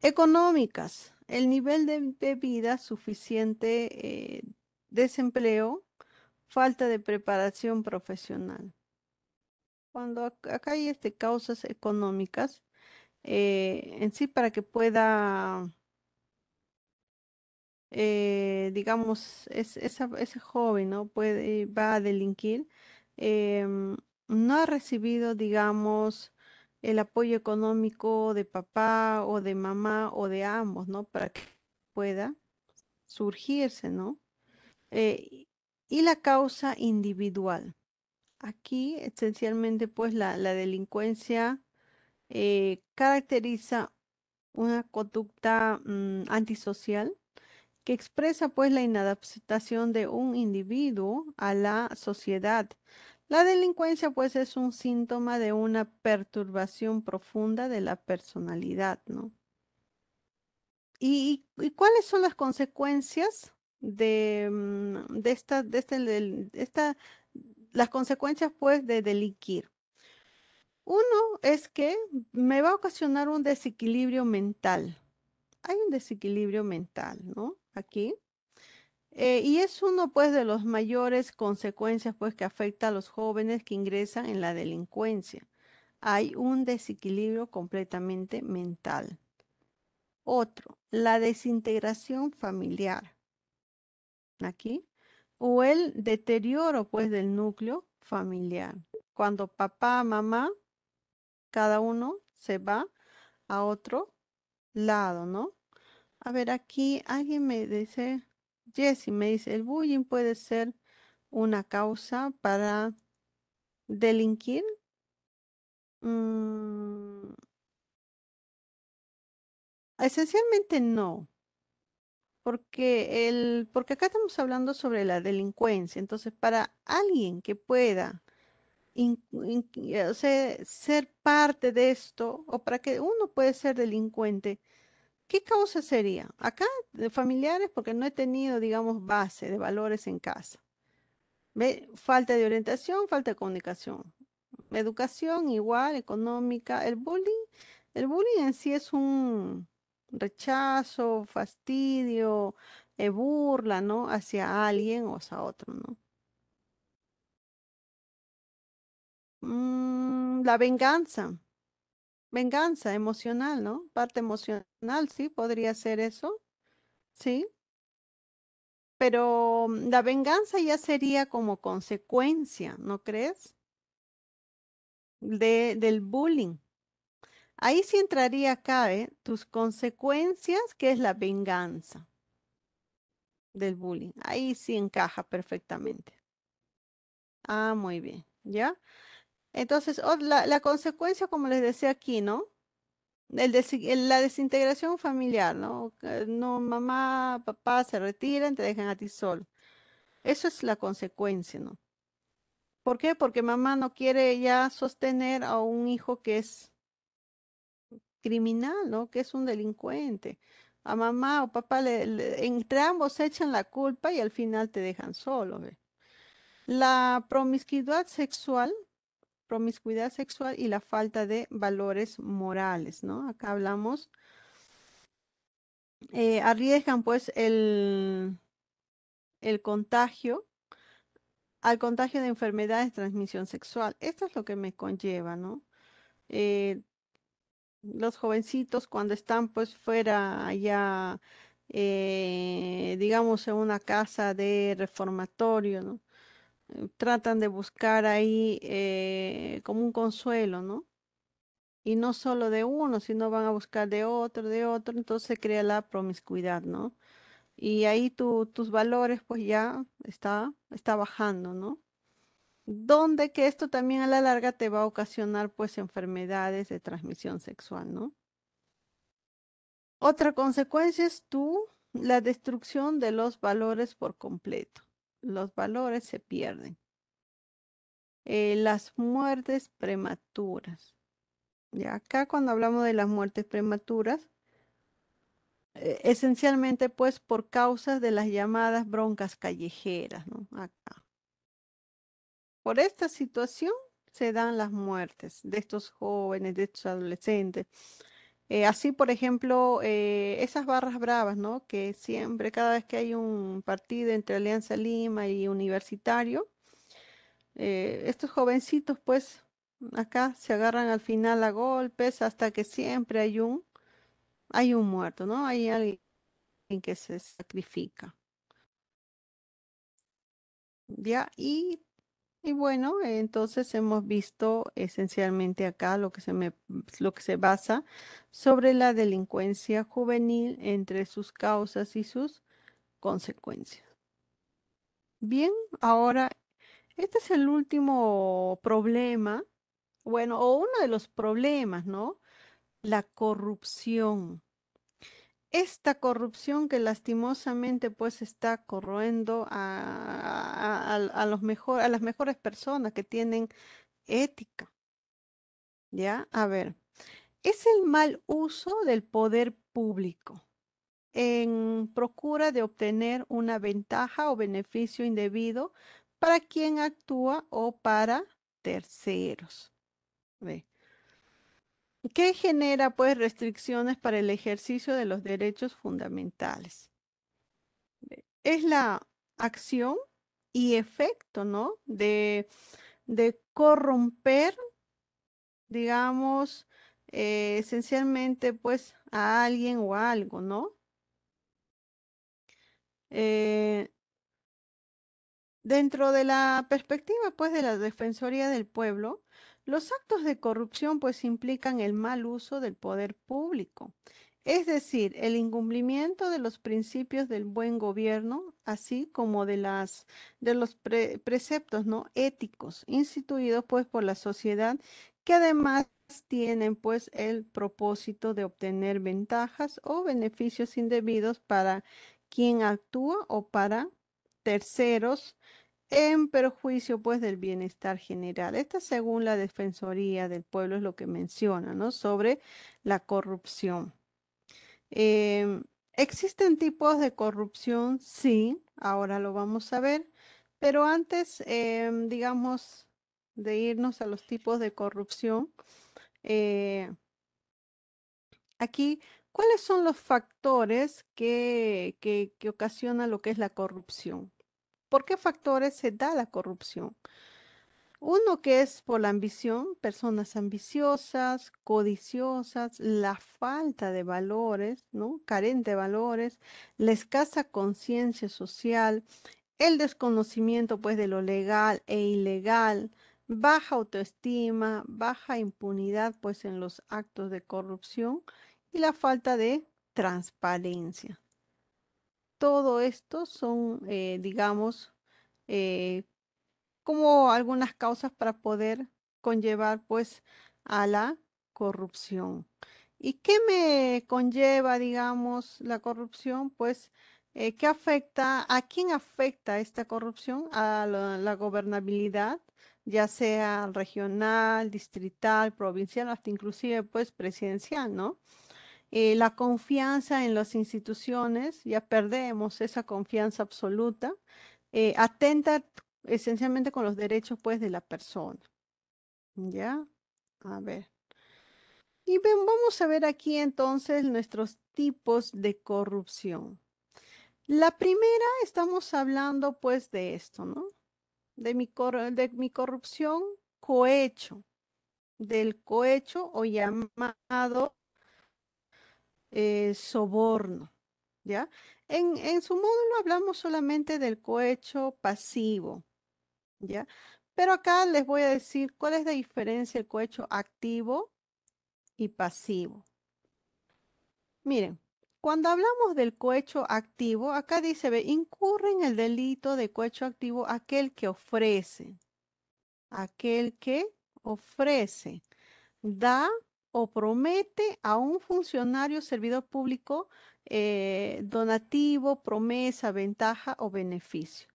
Económicas, el nivel de vida suficiente, desempleo, falta de preparación profesional. Cuando acá hay causas económicas, en sí para que pueda, digamos, ese joven, ¿no? Va a delinquir, em, no ha recibido, digamos, el apoyo económico de papá o de mamá o de ambos, ¿no? Para que pueda surgirse, ¿no? Eh, y la causa individual. Aquí, esencialmente, pues la delincuencia caracteriza una conducta antisocial que expresa pues la inadaptación de un individuo a la sociedad. La delincuencia pues es un síntoma de una perturbación profunda de la personalidad, ¿no? ¿Y cuáles son las consecuencias de las consecuencias pues de delinquir? Uno es que me va a ocasionar un desequilibrio mental. Hay un desequilibrio mental, ¿no? Aquí. Y es uno pues de los mayores consecuencias pues que afecta a los jóvenes que ingresan en la delincuencia. Hay un desequilibrio completamente mental. Otro, la desintegración familiar. Aquí. O el deterioro pues del núcleo familiar. Cuando papá, mamá, cada uno se va a otro lado, ¿no? A ver, aquí alguien me dice, Jesse me dice, el bullying puede ser una causa para delinquir. Mm, esencialmente no, porque acá estamos hablando sobre la delincuencia. Entonces, para alguien que pueda o sea, ser parte de esto, o para que uno puede ser delincuente, ¿qué causa sería? Acá, de familiares, porque no he tenido, digamos, base de valores en casa. ¿Ve? Falta de orientación, falta de comunicación. Educación igual, económica. El bullying en sí es un rechazo, fastidio, burla, ¿no? Hacia alguien o hacia otro, ¿no? La venganza emocional, ¿no? Parte emocional, sí, podría ser eso, sí. Pero la venganza ya sería como consecuencia, ¿no crees? Del bullying. Ahí sí entraría acá, ¿eh? Tus consecuencias, que es la venganza del bullying. Ahí sí encaja perfectamente. Ah, muy bien, ¿ya? Entonces, la consecuencia, como les decía aquí, ¿no? La desintegración familiar, ¿no? No, mamá, papá se retiran, te dejan a ti solo. Eso es la consecuencia, ¿no? ¿Por qué? Porque mamá no quiere ya sostener a un hijo que es criminal, ¿no? Que es un delincuente. A mamá o papá entre ambos echan la culpa y al final te dejan solo, ¿ve? La promiscuidad sexual y la falta de valores morales, ¿no? Acá hablamos, arriesgan pues el contagio, al contagio de enfermedades de transmisión sexual. Esto es lo que me conlleva, ¿no? Eh, los jovencitos cuando están pues fuera allá, digamos en una casa de reformatorio, ¿no? Tratan de buscar ahí como un consuelo, ¿no? Y no solo de uno, sino van a buscar de otro, entonces se crea la promiscuidad, ¿no? Y ahí tus valores pues ya está bajando, ¿no? Donde que esto también a la larga te va a ocasionar pues enfermedades de transmisión sexual, ¿no? Otra consecuencia es la destrucción de los valores por completo. Los valores se pierden. Las muertes prematuras. Y acá cuando hablamos de las muertes prematuras, esencialmente pues por causas de las llamadas broncas callejeras, ¿no? Acá. Por esta situación se dan las muertes de estos jóvenes, de estos adolescentes. Así, por ejemplo, esas barras bravas, ¿no? Que siempre, cada vez que hay un partido entre Alianza Lima y Universitario, estos jovencitos, pues, acá se agarran al final a golpes hasta que siempre hay un muerto, ¿no? Hay alguien que se sacrifica, ¿ya? Y bueno, entonces hemos visto esencialmente acá lo que se basa sobre la delincuencia juvenil entre sus causas y sus consecuencias. Bien, ahora este es el último problema, bueno, o uno de los problemas, ¿no? La corrupción. Esta corrupción que lastimosamente pues está corroendo a a las mejores personas que tienen ética, ¿ya? A ver, es el mal uso del poder público en procura de obtener una ventaja o beneficio indebido para quien actúa o para terceros. ¿Ve? ¿Qué genera pues restricciones para el ejercicio de los derechos fundamentales? Es la acción y efecto, ¿no? De corromper, digamos, esencialmente, pues, a alguien o a algo, ¿no? Eh, Dentro de la perspectiva, pues, de la Defensoría del Pueblo, los actos de corrupción, pues, implican el mal uso del poder público, es decir, el incumplimiento de los principios del buen gobierno, así como de los preceptos, ¿no? éticos instituidos, pues, por la sociedad, que además tienen, pues, el propósito de obtener ventajas o beneficios indebidos para quien actúa o para terceros en perjuicio pues del bienestar general. Esta según la Defensoría del Pueblo es lo que menciona, ¿no? Sobre la corrupción. Em, ¿Existen tipos de corrupción? Sí, ahora lo vamos a ver, pero antes, digamos, de irnos a los tipos de corrupción, eh, aquí, ¿cuáles son los factores que ocasionan lo que es la corrupción? ¿Por qué factores se da la corrupción? Uno que es por la ambición, personas ambiciosas, codiciosas, la falta de valores, ¿no? Carente de valores, la escasa conciencia social, el desconocimiento pues de lo legal e ilegal, baja autoestima, baja impunidad pues en los actos de corrupción y la falta de transparencia. Todo esto son, digamos, eh, como algunas causas para poder conllevar pues a la corrupción. ¿Y qué me conlleva, digamos, la corrupción? Pues, ¿qué afecta? ¿A quién afecta esta corrupción? A la gobernabilidad, ya sea regional, distrital, provincial, hasta inclusive pues presidencial, ¿no? La confianza en las instituciones, ya perdemos esa confianza absoluta, atenta esencialmente con los derechos pues de la persona, ¿ya? A ver. Y vamos a ver aquí entonces nuestros tipos de corrupción. La primera, estamos hablando pues de esto, ¿no? De mi corrupción cohecho, del cohecho o llamado soborno. ¿Ya? En su módulo hablamos solamente del cohecho pasivo, ¿ya? Pero acá les voy a decir cuál es la diferencia del cohecho activo y pasivo. Miren, cuando hablamos del cohecho activo, acá dice, ve, incurre en el delito de cohecho activo aquel que ofrece, da o promete a un funcionario servidor público donativo, promesa, ventaja o beneficio.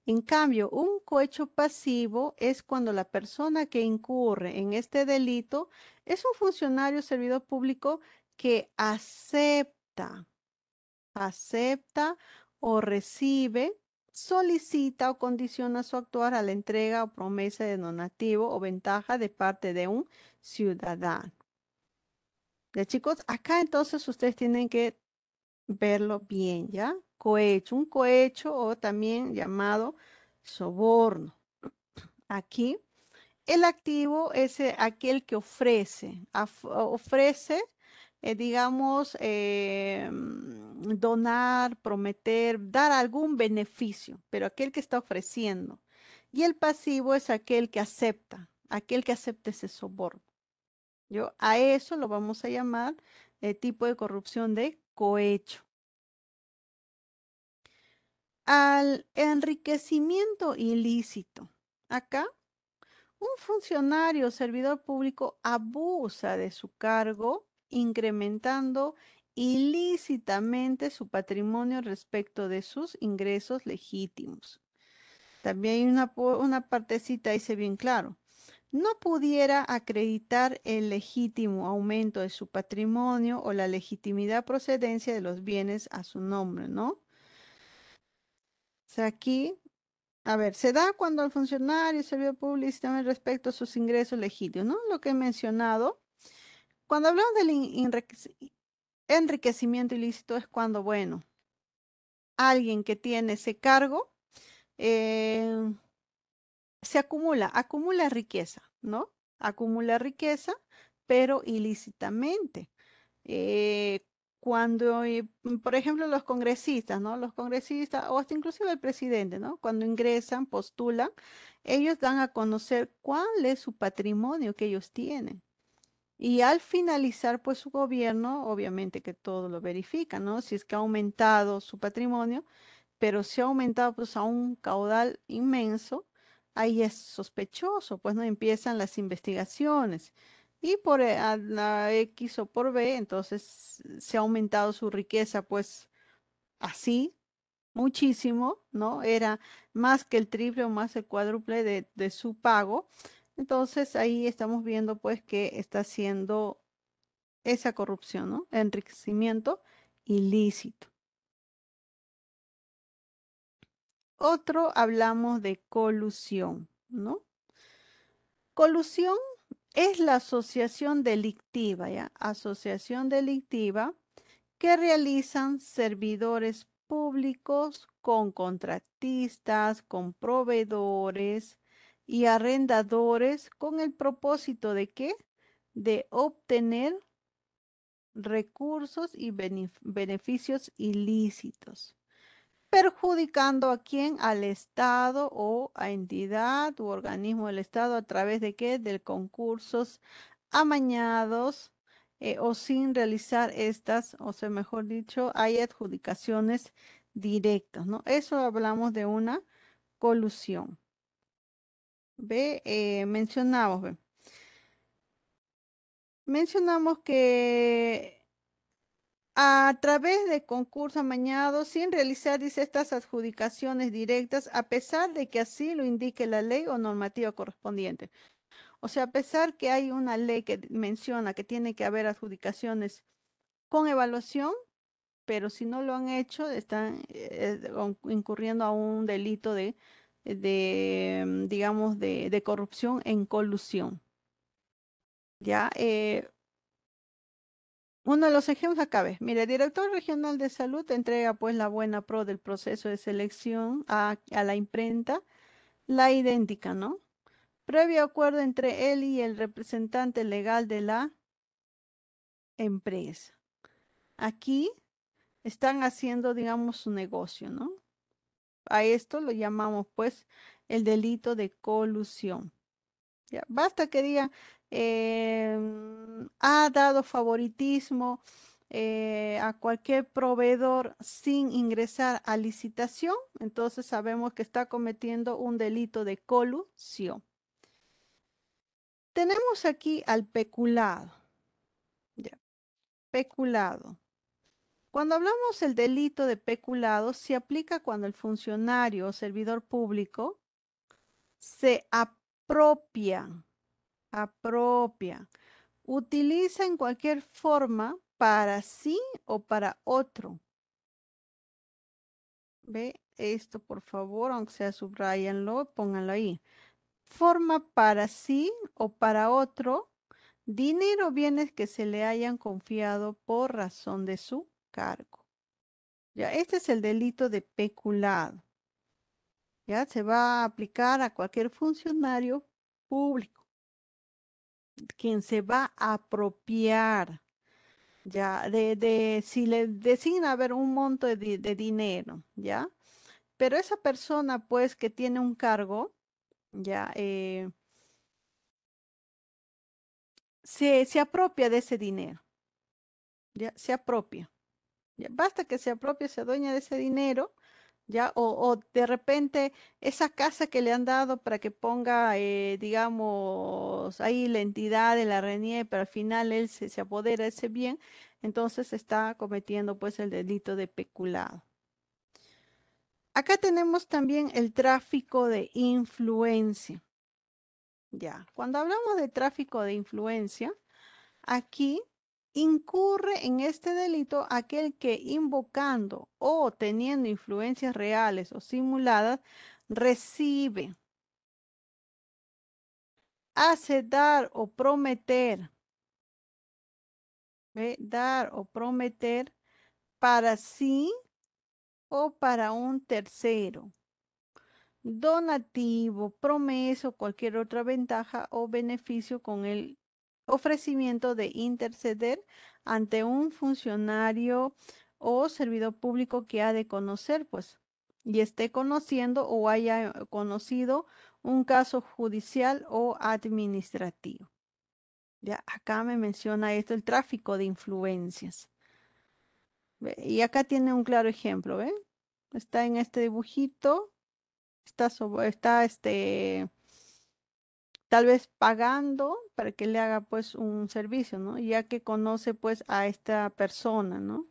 En cambio, un cohecho pasivo es cuando la persona que incurre en este delito es un funcionario servidor público que acepta o recibe, solicita o condiciona su actuar a la entrega o promesa de donativo o ventaja de parte de un ciudadano. Ya chicos, acá entonces ustedes tienen que verlo bien, ¿ya? Cohecho, un cohecho o también llamado soborno. Aquí el activo es aquel que ofrece, ofrece, digamos, donar, prometer, dar algún beneficio, pero aquel que está ofreciendo. Y el pasivo es aquel que acepta ese soborno. Yo a eso lo vamos a llamar tipo de corrupción de cohecho. Al enriquecimiento ilícito. Acá, un funcionario o servidor público abusa de su cargo, incrementando ilícitamente su patrimonio respecto de sus ingresos legítimos. También hay una partecita, dice bien claro. No pudiera acreditar el legítimo aumento de su patrimonio o la legitimidad procedencia de los bienes a su nombre, ¿no? O sea, aquí, a ver, se da cuando el funcionario, servidor público, sistema respecto a sus ingresos legítimos, ¿no? Lo que he mencionado. Cuando hablamos del enriquecimiento ilícito es cuando, bueno, alguien que tiene ese cargo eh, se acumula riqueza, ¿no? Acumula riqueza, pero ilícitamente. eh, Cuando, por ejemplo, los congresistas, ¿no? Los congresistas o hasta inclusive el presidente, ¿no? Cuando ingresan, postulan, ellos dan a conocer cuál es su patrimonio que ellos tienen. Y al finalizar, pues su gobierno, obviamente que todo lo verifica, ¿no? Si es que ha aumentado su patrimonio, pero si ha aumentado pues a un caudal inmenso, ahí es sospechoso, pues no empiezan las investigaciones. Y por a la X o por B, entonces se ha aumentado su riqueza, pues así, muchísimo, ¿no? Era más que el triple o más el cuádruple de su pago. Entonces ahí estamos viendo pues que está haciendo esa corrupción, ¿no? Enriquecimiento ilícito. Otro hablamos de colusión, ¿no? Colusión es la asociación delictiva, ¿ya? Asociación delictiva que realizan servidores públicos con contratistas, con proveedores y arrendadores con el propósito de ¿qué? De obtener recursos y beneficios ilícitos. ¿Perjudicando a quién? Al Estado o a entidad u organismo del Estado a través de qué? De concursos amañados o sin realizar estas, o sea, mejor dicho, hay adjudicaciones directas, ¿no? Eso hablamos de una colusión. Ve, mencionamos que a través de concurso amañado, sin realizar, dice, estas adjudicaciones directas, a pesar de que así lo indique la ley o normativa correspondiente. O sea, a pesar que hay una ley que menciona que tiene que haber adjudicaciones con evaluación, pero si no lo han hecho, están incurriendo a un delito digamos, de corrupción en colusión. Ya, uno de los ejemplos acá ves, mira, el director regional de salud entrega pues la buena pro del proceso de selección a la imprenta, la idéntica, ¿no? Previo acuerdo entre él y el representante legal de la empresa. Aquí están haciendo, digamos, su negocio, ¿no? A esto lo llamamos pues el delito de colusión. Ya, basta que diga, ha dado favoritismo a cualquier proveedor sin ingresar a licitación, entonces sabemos que está cometiendo un delito de colusión. Tenemos aquí al peculado. Ya, peculado. Cuando hablamos del delito de peculado, se aplica cuando el funcionario o servidor público se apropia, utiliza en cualquier forma para sí o para otro. Ve esto, por favor, aunque sea subrayanlo, pónganlo ahí. Forma para sí o para otro dinero o bienes que se le hayan confiado por razón de su cargo. Ya, este es el delito de peculado. Ya se va a aplicar a cualquier funcionario público, quien se va a apropiar. Ya, si le designa haber un monto de dinero, ¿ya? Pero esa persona, pues, que tiene un cargo, ya se apropia de ese dinero, ya se apropia. Ya, basta que se apropie, se adueña de ese dinero, ya, o de repente esa casa que le han dado para que ponga, digamos, ahí la entidad de la RENIE, pero al final él se apodera de ese bien, entonces está cometiendo pues el delito de peculado. Acá tenemos también el tráfico de influencia. Ya, cuando hablamos de tráfico de influencia, aquí incurre en este delito aquel que invocando o teniendo influencias reales o simuladas recibe, hace dar o prometer, ¿ve? Dar o prometer para sí o para un tercero, donativo, promesa o cualquier otra ventaja o beneficio con el ofrecimiento de interceder ante un funcionario o servidor público que ha de conocer, pues, y esté conociendo o haya conocido un caso judicial o administrativo. Ya acá me menciona esto, el tráfico de influencias. ¿Ve? Y acá tiene un claro ejemplo, ¿ven? Está en este dibujito, está tal vez pagando para que le haga pues un servicio, ¿no? Ya que conoce pues a esta persona, ¿no?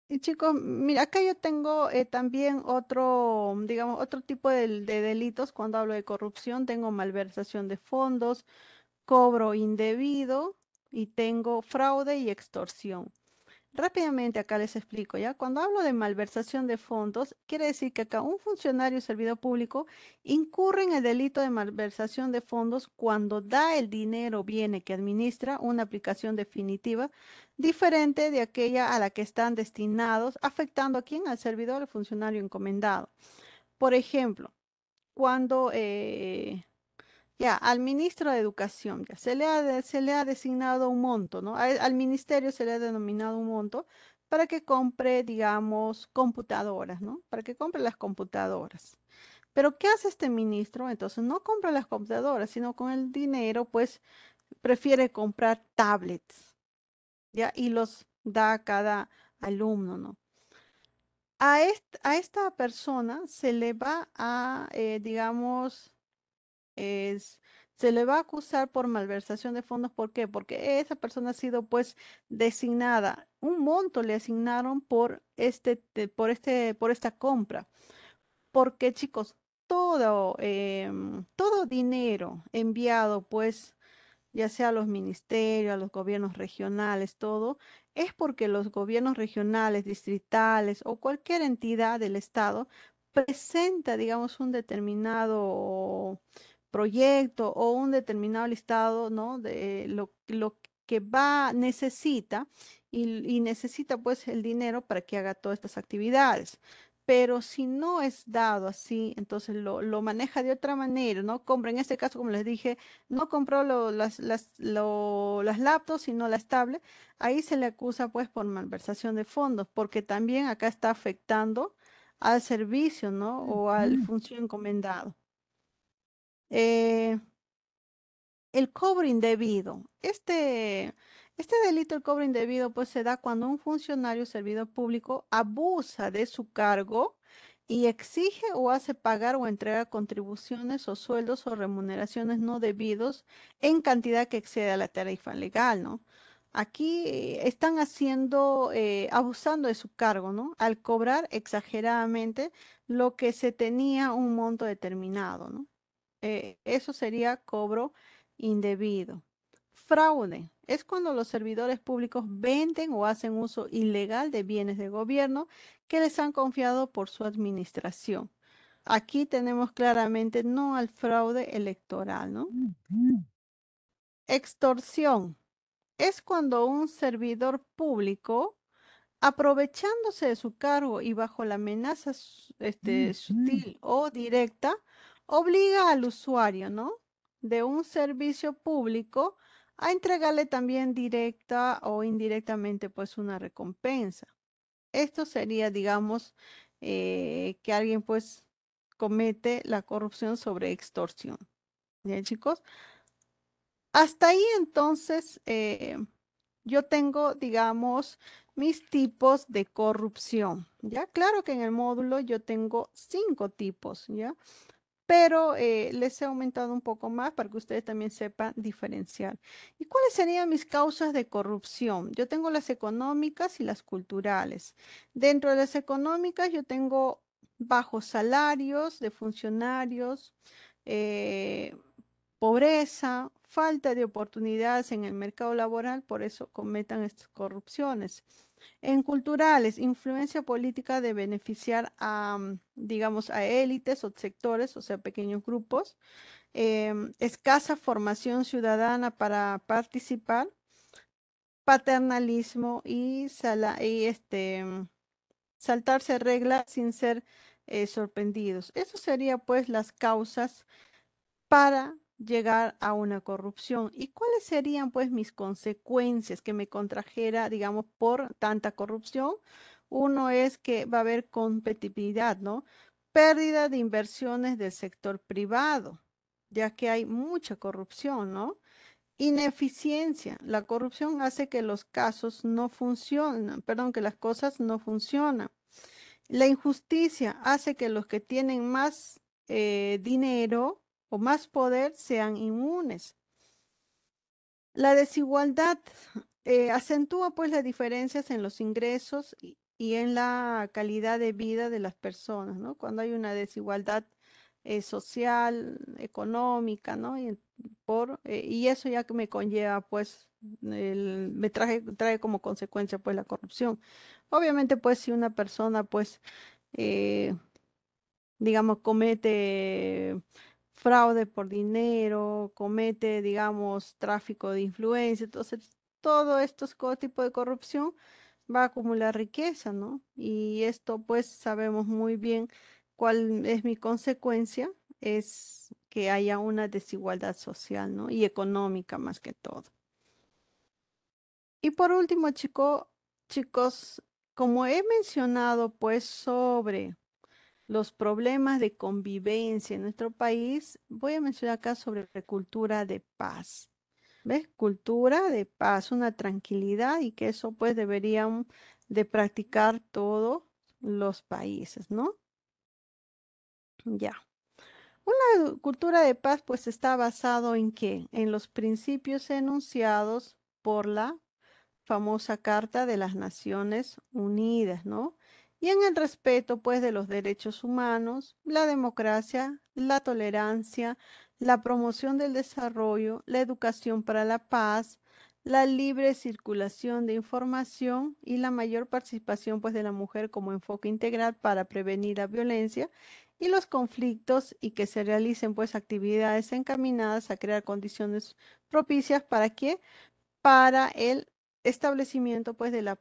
Y chicos, mira, acá yo tengo también otro, digamos, otro tipo de delitos cuando hablo de corrupción. Tengo malversación de fondos, cobro indebido y tengo fraude y extorsión. Rápidamente acá les explico, ¿ya? Cuando hablo de malversación de fondos, quiere decir que acá un funcionario o servidor público incurre en el delito de malversación de fondos cuando da el dinero o viene que administra una aplicación definitiva diferente de aquella a la que están destinados, afectando a quién, al servidor o funcionario encomendado. Por ejemplo, cuando ya, al ministro de Educación ya, se le ha designado un monto, ¿no? Al ministerio se le ha denominado un monto para que compre, digamos, computadoras, ¿no? Para que compre las computadoras. Pero ¿qué hace este ministro? Entonces no compra las computadoras, sino con el dinero, pues prefiere comprar tablets, ¿ya? Y los da a cada alumno, ¿no? A esta persona se le va a, digamos, es, se le va a acusar por malversación de fondos. ¿Por qué? Porque esa persona ha sido pues designada, un monto le asignaron por por esta compra. Porque chicos, todo dinero enviado pues ya sea a los ministerios, a los gobiernos regionales, todo, es porque los gobiernos regionales, distritales o cualquier entidad del Estado presenta, digamos, un determinado proyecto o un determinado listado, ¿no? De lo que necesita y necesita pues el dinero para que haga todas estas actividades. Pero si no es dado así, entonces lo maneja de otra manera, ¿no? Compra, en este caso, como les dije, no compró las laptops, sino las tablets, ahí se le acusa pues por malversación de fondos, porque también acá está afectando al servicio, ¿no? O al función encomendado. Eh, el cobro indebido. Este delito, el cobro indebido, pues se da cuando un funcionario o servidor público abusa de su cargo y exige o hace pagar o entrega contribuciones o sueldos o remuneraciones no debidos en cantidad que excede a la tarifa legal, ¿no? Aquí están haciendo, abusando de su cargo, ¿no? Al cobrar exageradamente lo que se tenía un monto determinado, ¿no? Eso sería cobro indebido. Fraude es cuando los servidores públicos venden o hacen uso ilegal de bienes de gobierno que les han confiado por su administración. Aquí tenemos claramente no al fraude electoral, ¿no? Extorsión es cuando un servidor público, aprovechándose de su cargo y bajo la amenaza sutil o directa, obliga al usuario, ¿no? De un servicio público a entregarle también directa o indirectamente pues una recompensa. Esto sería, digamos, que alguien pues comete la corrupción sobre extorsión. ¿Ya, chicos? Hasta ahí entonces yo tengo, digamos, mis tipos de corrupción. ¿Ya? Claro que en el módulo yo tengo 5 tipos, ¿ya? Pero les he aumentado un poco más para que ustedes también sepan diferenciar. ¿Y cuáles serían mis causas de corrupción? Yo tengo las económicas y las culturales. Dentro de las económicas yo tengo bajos salarios de funcionarios, eh, pobreza, falta de oportunidades en el mercado laboral, por eso cometan estas corrupciones. En culturales, influencia política de beneficiar a, digamos, a élites o sectores, o sea, pequeños grupos. Escasa formación ciudadana para participar, paternalismo y saltarse reglas sin ser sorprendidos. Eso sería pues las causas para llegar a una corrupción. ¿Y cuáles serían pues mis consecuencias que me contrajera, digamos, por tanta corrupción? Uno es que va a haber competitividad, ¿no? Pérdida de inversiones del sector privado, ya que hay mucha corrupción, ¿no? Ineficiencia. La corrupción hace que los casos no funcionen, perdón, que las cosas no funcionan. La injusticia hace que los que tienen más dinero o más poder sean inmunes. La desigualdad acentúa pues las diferencias en los ingresos y en la calidad de vida de las personas, ¿no? Cuando hay una desigualdad social, económica, ¿no? Y eso ya que me conlleva pues, trae como consecuencia pues la corrupción. Obviamente pues si una persona pues eh, digamos, comete fraude por dinero, comete, digamos, tráfico de influencia, entonces todo estos tipos de corrupción va a acumular riqueza, ¿no? Y esto pues sabemos muy bien cuál es mi consecuencia, es que haya una desigualdad social, ¿no? Y económica más que todo. Y por último, chicos, como he mencionado pues sobre los problemas de convivencia en nuestro país, voy a mencionar acá sobre cultura de paz. ¿Ves? Cultura de paz, una tranquilidad y que eso pues deberían de practicar todos los países, ¿no? Ya. Una cultura de paz pues está basado en qué? En los principios enunciados por la famosa Carta de las Naciones Unidas, ¿no? Y en el respeto, pues, de los derechos humanos, la democracia, la tolerancia, la promoción del desarrollo, la educación para la paz, la libre circulación de información y la mayor participación, pues, de la mujer como enfoque integral para prevenir la violencia y los conflictos y que se realicen, pues, actividades encaminadas a crear condiciones propicias para que para el establecimiento pues de la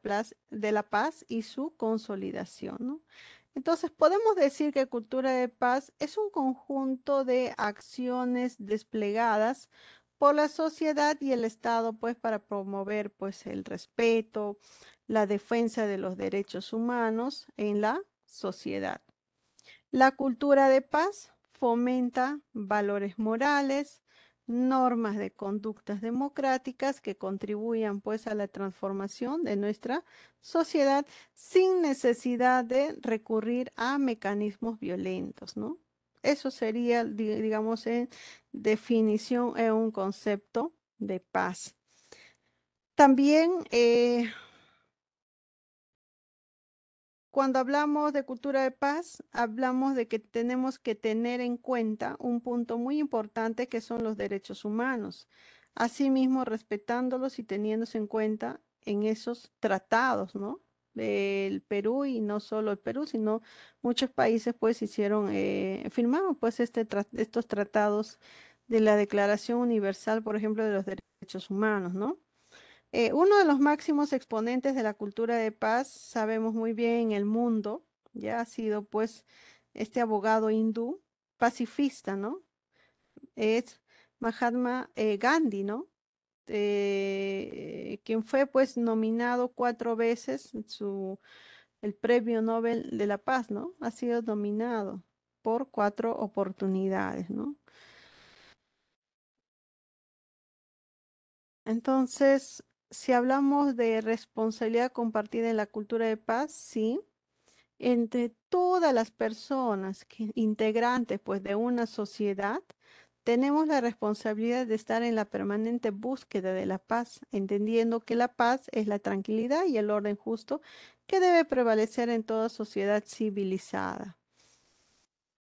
paz y su consolidación, ¿no? Entonces, podemos decir que cultura de paz es un conjunto de acciones desplegadas por la sociedad y el Estado pues para promover pues el respeto, la defensa de los derechos humanos en la sociedad. La cultura de paz fomenta valores morales, normas de conductas democráticas que contribuyan pues a la transformación de nuestra sociedad sin necesidad de recurrir a mecanismos violentos, ¿no? Eso sería, digamos, en definición, un concepto de paz. También cuando hablamos de cultura de paz, hablamos de que tenemos que tener en cuenta un punto muy importante que son los derechos humanos. Asimismo, respetándolos y teniéndose en cuenta en esos tratados, ¿no? Del Perú y no solo el Perú, sino muchos países pues firmaron pues estos tratados de la Declaración Universal, por ejemplo, de los derechos humanos, ¿no? Uno de los máximos exponentes de la cultura de paz, sabemos muy bien en el mundo, ya ha sido pues este abogado hindú pacifista, ¿no? Es Mahatma Gandhi, ¿no? Quien fue pues nominado 4 veces el Premio Nobel de la Paz, ¿no? Ha sido nominado por 4 oportunidades, ¿no? Entonces, si hablamos de responsabilidad compartida en la cultura de paz, sí, entre todas las personas integrantes pues de una sociedad, tenemos la responsabilidad de estar en la permanente búsqueda de la paz, entendiendo que la paz es la tranquilidad y el orden justo que debe prevalecer en toda sociedad civilizada.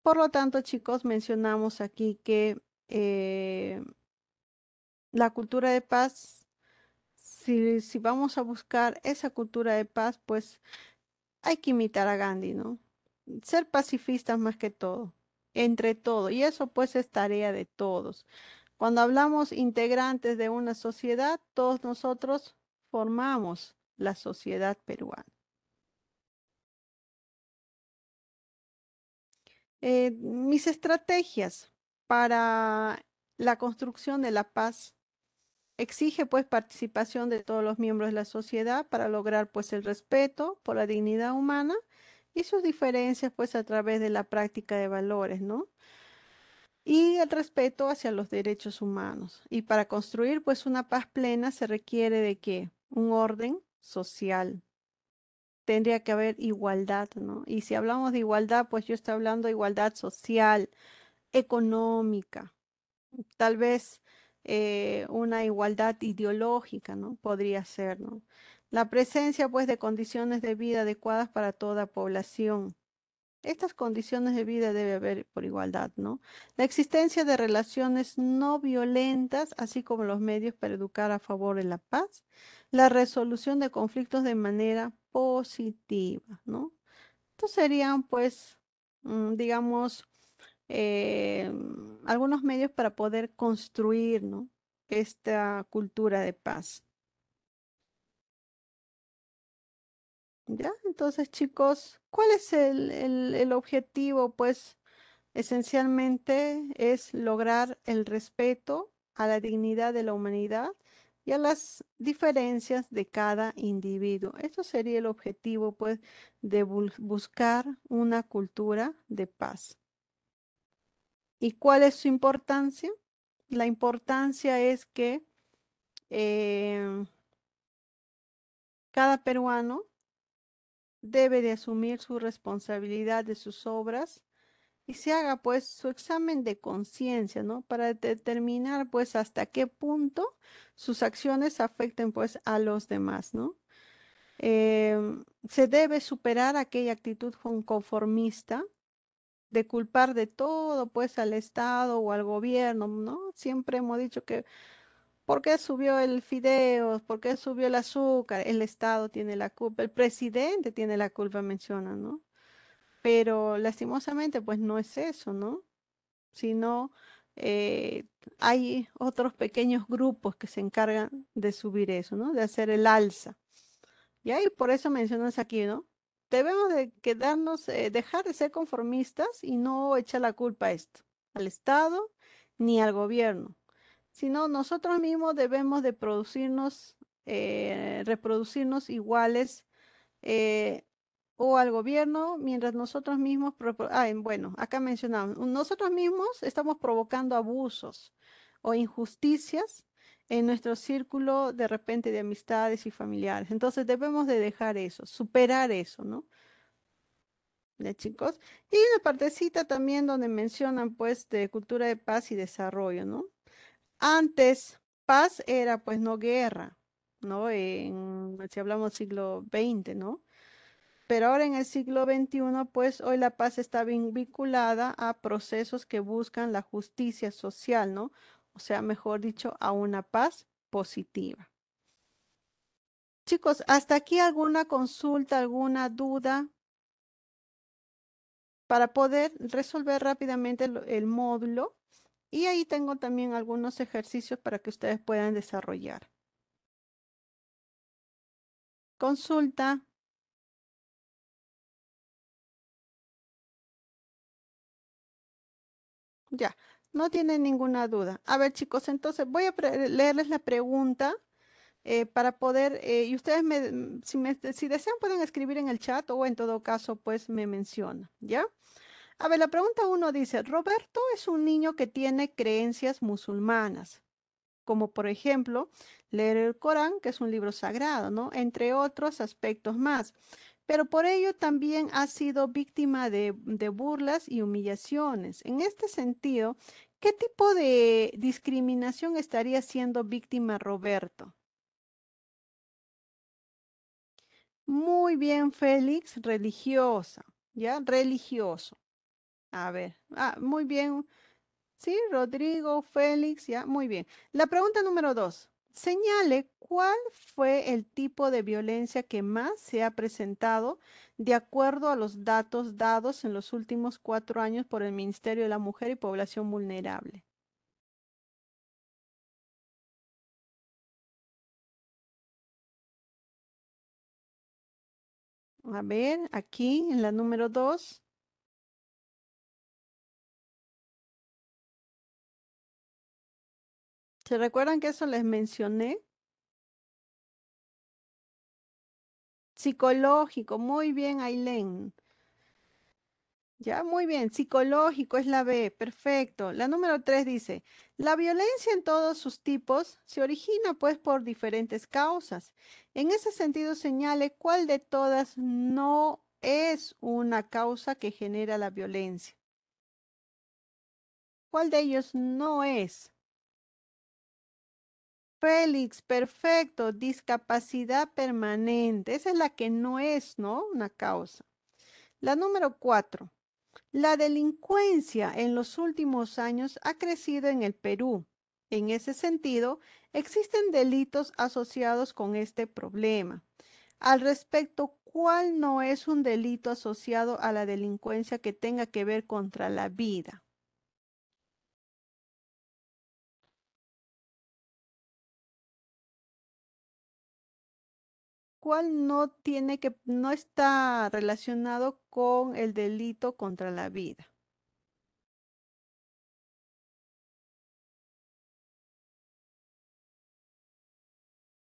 Por lo tanto, chicos, mencionamos aquí que eh, la cultura de paz, si vamos a buscar esa cultura de paz, pues hay que imitar a Gandhi, ¿no? Ser pacifistas más que todo, entre todo, y eso pues es tarea de todos. Cuando hablamos integrantes de una sociedad, todos nosotros formamos la sociedad peruana. Mis estrategias para la construcción de la paz exige pues participación de todos los miembros de la sociedad para lograr pues el respeto por la dignidad humana y sus diferencias pues a través de la práctica de valores, ¿no? Y el respeto hacia los derechos humanos. Y para construir pues una paz plena se requiere de que un orden social. Tendría que haber igualdad, ¿no? Y si hablamos de igualdad, pues yo estoy hablando de igualdad social, económica, tal vez una igualdad ideológica, ¿no? Podría ser, ¿no? La presencia, pues, de condiciones de vida adecuadas para toda población. Estas condiciones de vida debe haber por igualdad, ¿no? La existencia de relaciones no violentas, así como los medios para educar a favor de la paz, la resolución de conflictos de manera positiva, ¿no? Estos serían, pues, digamos, eh, algunos medios para poder construir, ¿no? Esta cultura de paz. ¿Ya? Entonces, chicos, ¿cuál es el objetivo? Pues esencialmente es lograr el respeto a la dignidad de la humanidad y a las diferencias de cada individuo. Esto sería el objetivo, pues, de buscar una cultura de paz. ¿Y cuál es su importancia? La importancia es que eh, cada peruano debe de asumir su responsabilidad de sus obras y se haga pues su examen de conciencia, ¿no? Para determinar pues hasta qué punto sus acciones afecten pues a los demás, ¿no? Se debe superar aquella actitud conformista de culpar de todo pues al Estado o al gobierno, ¿no? Siempre hemos dicho que ¿por qué subió el fideo? ¿Por qué subió el azúcar? El Estado tiene la culpa, el presidente tiene la culpa, menciona, ¿no? Pero lastimosamente, pues no es eso, ¿no? Sino eh, hay otros pequeños grupos que se encargan de subir eso, ¿no? De hacer el alza. Y por eso mencionas aquí, ¿no? Debemos de quedarnos, dejar de ser conformistas y no echar la culpa a esto, al Estado ni al gobierno, sino nosotros mismos debemos de producirnos, reproducirnos iguales eh, o al gobierno, mientras nosotros mismos, bueno, acá mencionamos, nosotros mismos estamos provocando abusos o injusticias en nuestro círculo de repente de amistades y familiares. Entonces debemos de dejar eso, superar eso, ¿no? ¿Ya, chicos? Y hay una partecita también donde mencionan pues de cultura de paz y desarrollo, ¿no? Antes, paz era pues no guerra, ¿no? Si hablamos siglo XX, ¿no? Pero ahora en el siglo XXI, pues hoy la paz está vinculada a procesos que buscan la justicia social, ¿no? O sea, mejor dicho, a una paz positiva. Chicos, ¿hasta aquí alguna consulta, alguna duda para poder resolver rápidamente el módulo? Y ahí tengo también algunos ejercicios para que ustedes puedan desarrollar. Consulta, ya, no tienen ninguna duda. A ver, chicos, entonces voy a leerles la pregunta para poder, y ustedes si desean pueden escribir en el chat o en todo caso pues me menciona, ¿ya? A ver, la pregunta uno dice, Roberto es un niño que tiene creencias musulmanas, como por ejemplo leer el Corán, que es un libro sagrado, ¿no? Entre otros aspectos más. Pero por ello también ha sido víctima de burlas y humillaciones. En este sentido, ¿qué tipo de discriminación estaría siendo víctima Roberto? Muy bien, Félix, religiosa, ¿ya? Religioso. A ver, muy bien. Sí, Rodrigo, Félix, ya, muy bien. La pregunta número dos. Señale cuál fue el tipo de violencia que más se ha presentado de acuerdo a los datos dados en los últimos 4 años por el Ministerio de la Mujer y Población Vulnerable. A ver, aquí en la número dos. ¿Se recuerdan que eso les mencioné? Psicológico, muy bien, Ailén. Ya, muy bien. Psicológico es la B. Perfecto. La número 3 dice, la violencia en todos sus tipos se origina pues por diferentes causas. En ese sentido, señale cuál de todas no es una causa que genera la violencia. ¿Cuál de ellos no es? Félix, perfecto. Discapacidad permanente. Esa es la que no es, ¿no? Una causa. La número 4. La delincuencia en los últimos años ha crecido en el Perú. En ese sentido, existen delitos asociados con este problema. Al respecto, ¿cuál no es un delito asociado a la delincuencia que tenga que ver contra la vida? ¿Cuál no está relacionado con el delito contra la vida?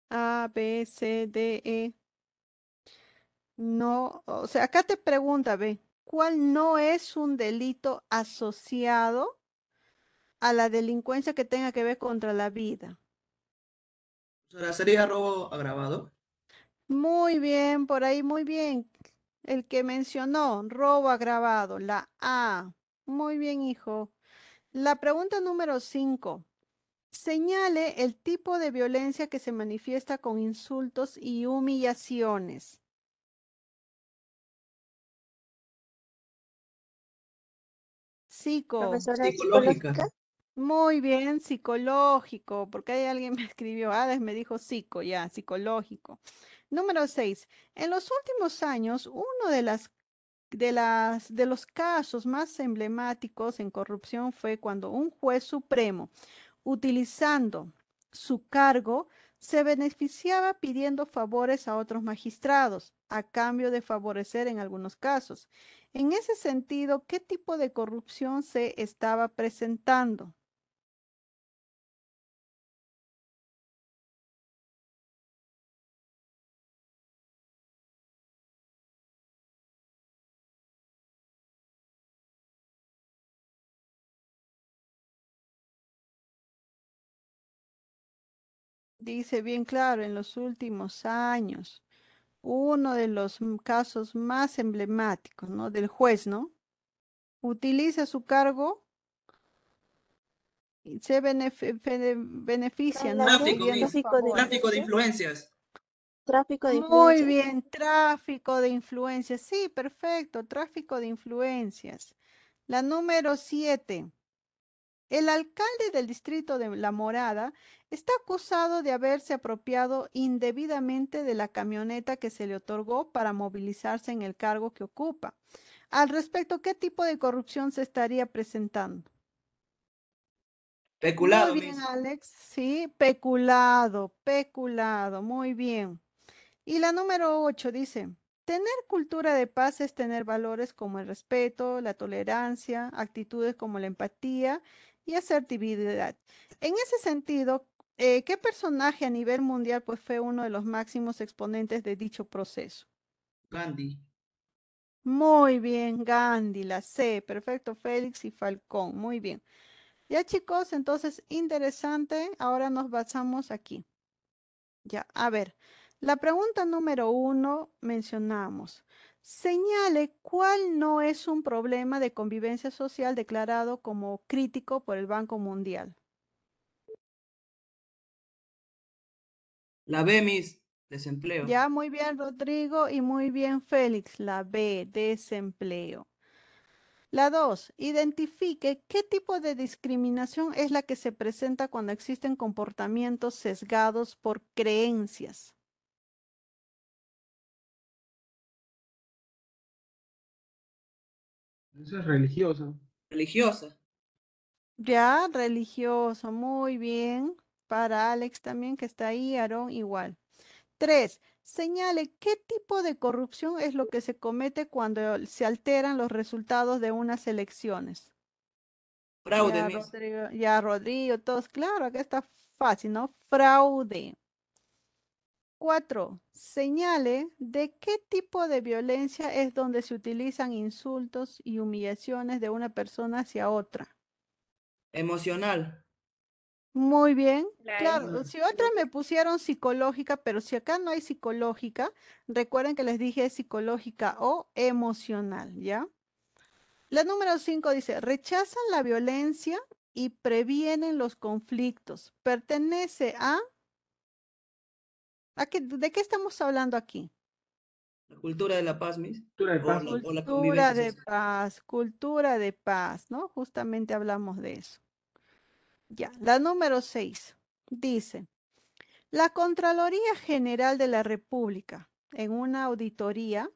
A, B, C, D, E. No, o sea, acá te pregunta, ve, ¿cuál no es un delito asociado a la delincuencia que tenga que ver contra la vida? O sea, sería robo agravado. Muy bien, por ahí, muy bien. El que mencionó, robo agravado, la A. Muy bien, hijo. La pregunta número 5. Señale el tipo de violencia que se manifiesta con insultos y humillaciones. Psico. Profesora Psicológica. psicológica. Muy bien, psicológico, porque hay alguien me escribió, me dijo psico, ya, psicológico. Número 6. En los últimos años, uno de los casos más emblemáticos en corrupción fue cuando un juez supremo, utilizando su cargo, se beneficiaba pidiendo favores a otros magistrados, a cambio de favorecer en algunos casos. En ese sentido, ¿qué tipo de corrupción se estaba presentando? Dice bien claro, en los últimos años, uno de los casos más emblemáticos, ¿no? Del juez, ¿no? Utiliza su cargo y se beneficia, ¿En la ¿no? qué? Tráfico, Pidiendo Miss. Tráfico de favores. Tráfico de influencias. influencias. Tráfico de Muy influencias. bien, tráfico de influencias. Sí, perfecto, tráfico de influencias. La número 7. El alcalde del distrito de La Morada está acusado de haberse apropiado indebidamente de la camioneta que se le otorgó para movilizarse en el cargo que ocupa. Al respecto, ¿qué tipo de corrupción se estaría presentando? Muy Peculado, bien, Miss. Alex. Sí, peculado, peculado. Muy bien. Y la número 8 dice, tener cultura de paz es tener valores como el respeto, la tolerancia, actitudes como la empatía y asertividad. En ese sentido, ¿Qué personaje a nivel mundial pues fue uno de los máximos exponentes de dicho proceso? Gandhi. Muy bien, Gandhi, la C, perfecto, Félix y Falcón, muy bien. Ya chicos, entonces interesante, ahora nos basamos aquí. Ya, a ver, la pregunta número 1 mencionamos. Señale cuál no es un problema de convivencia social declarado como crítico por el Banco Mundial. La B, Miss. Desempleo. Ya, muy bien, Rodrigo, y muy bien, Félix, la B, desempleo. La 2, identifique qué tipo de discriminación es la que se presenta cuando existen comportamientos sesgados por creencias. Eso es religioso. Religiosa. Ya, religioso, muy bien. Para Alex también, que está ahí, Aarón igual. 3, señale qué tipo de corrupción es lo que se comete cuando se alteran los resultados de unas elecciones. Fraude, Miss. Ya, Rodrigo, todos, claro, acá está fácil, ¿no? Fraude. 4, señale de qué tipo de violencia es donde se utilizan insultos y humillaciones de una persona hacia otra. Emocional. Muy bien. La E. Claro, si otra me pusieron psicológica, pero si acá no hay psicológica, recuerden que les dije psicológica o emocional, ¿ya? La número 5 dice, rechazan la violencia y previenen los conflictos. Pertenece ¿de qué estamos hablando aquí? La cultura de la paz, Miss. Cultura de paz. O la Cultura convivencia de social. paz, cultura de paz, ¿no? Justamente hablamos de eso. Ya, la número 6 dice, la Contraloría General de la República, en una auditoría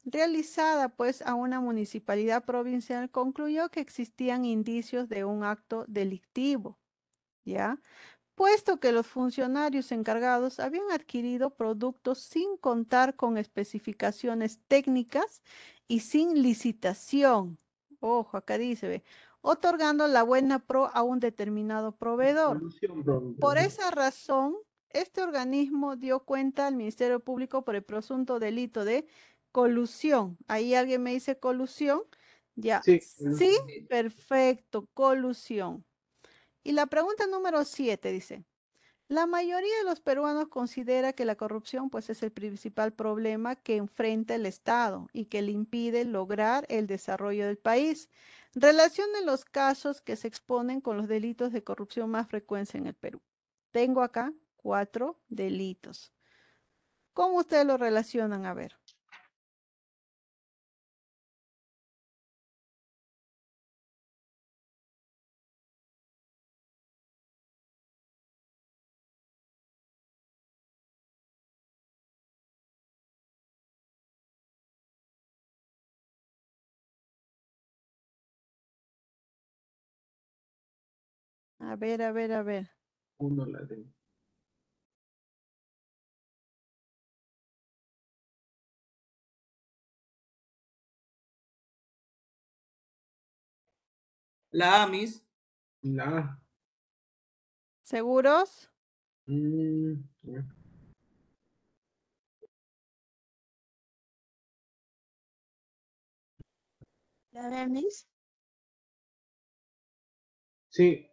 realizada pues a una municipalidad provincial, concluyó que existían indicios de un acto delictivo, ¿ya? Puesto que los funcionarios encargados habían adquirido productos sin contar con especificaciones técnicas y sin licitación. Ojo, acá dice, ve, otorgando la buena pro a un determinado proveedor. Colusión, Por profesor. esa razón, este organismo dio cuenta al Ministerio Público por el presunto delito de colusión. Ahí alguien me dice colusión. Ya, Sí, sí, colusión. Sí. perfecto, colusión. Y la pregunta número 7 dice, la mayoría de los peruanos considera que la corrupción pues es el principal problema que enfrenta el Estado y que le impide lograr el desarrollo del país. Relacionen los casos que se exponen con los delitos de corrupción más frecuentes en el Perú. Tengo acá 4 delitos. ¿Cómo ustedes lo relacionan? A ver. A ver, a ver, a ver. Uno la tengo. La A, Miss. La A. ¿Seguros? Mm, La B, Miss. sí,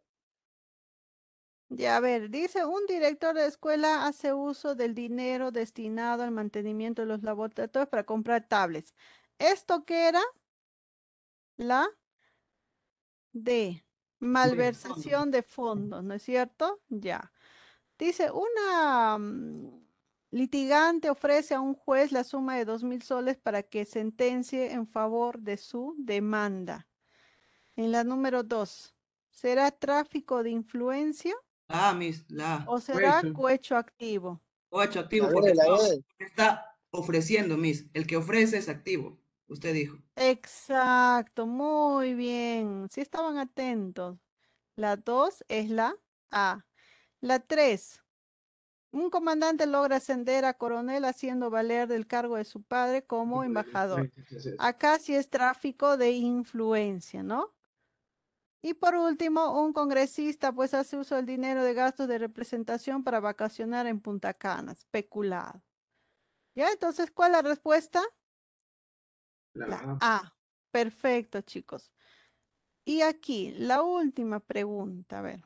Ya, a ver, dice, un director de escuela hace uso del dinero destinado al mantenimiento de los laboratorios para comprar tablets. ¿Esto qué era? La D, de fondo. malversación de fondos, ¿no es cierto? Ya. Dice, una litigante ofrece a un juez la suma de 2.000 soles para que sentencie en favor de su demanda. En la número 2, ¿será tráfico de influencia La A, Miss. La A. o será Hueso. cohecho activo? Ocho, La activo, B, la B. porque está ofreciendo, Miss. El que ofrece es activo. Usted dijo. Exacto, muy bien. Si estaban atentos. La 2 es la A. La 3. Un comandante logra ascender a coronel haciendo valer del cargo de su padre como Tipo de embajador. influencia, sí, sí, sí. Acá sí es tráfico de influencia, ¿no? Y por último, un congresista pues hace uso del dinero de gastos de representación para vacacionar en Punta Cana, especulado. ¿Ya? Entonces, ¿cuál es la respuesta? La La A. A. Perfecto, chicos. Y aquí, la última pregunta, a ver.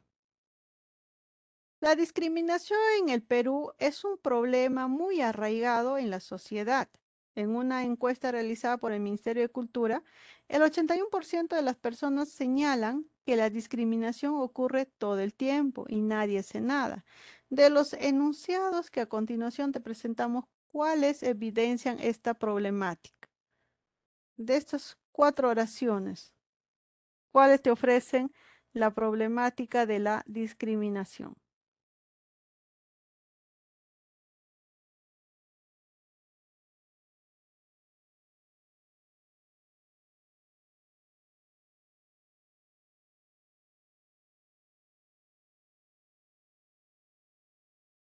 La discriminación en el Perú es un problema muy arraigado en la sociedad. En una encuesta realizada por el Ministerio de Cultura, el 81% de las personas señalan que la discriminación ocurre todo el tiempo y nadie hace nada. De los enunciados que a continuación te presentamos, ¿cuáles evidencian esta problemática? De estas 4 oraciones, ¿cuáles te ofrecen la problemática de la discriminación?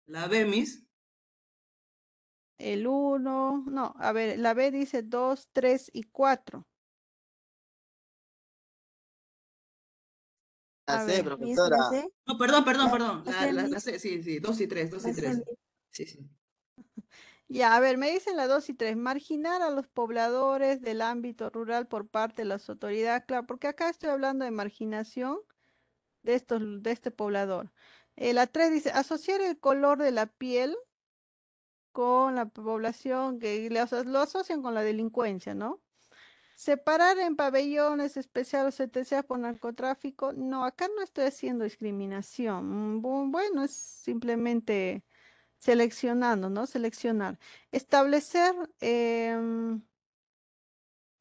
La B, Miss. El uno, no, a ver, la B dice 2, 3 y 4. La A C, ver, Miss, la profesora. C, No, perdón. la C, La Miss, C, sí, sí, 2 y 3, 2 y la C, 3. Miss. Sí, sí. ya, a ver, me dicen la 2 y 3. Marginar a los pobladores del ámbito rural por parte de las autoridades, claro, porque acá estoy hablando de marginación de este poblador. La 3 dice, asociar el color de la piel con la población, que lo asocian con la delincuencia, ¿no? Separar en pabellones especiales sentenciados por narcotráfico. No, acá no estoy haciendo discriminación. Bueno, es simplemente seleccionando, ¿no? Seleccionar. Establecer,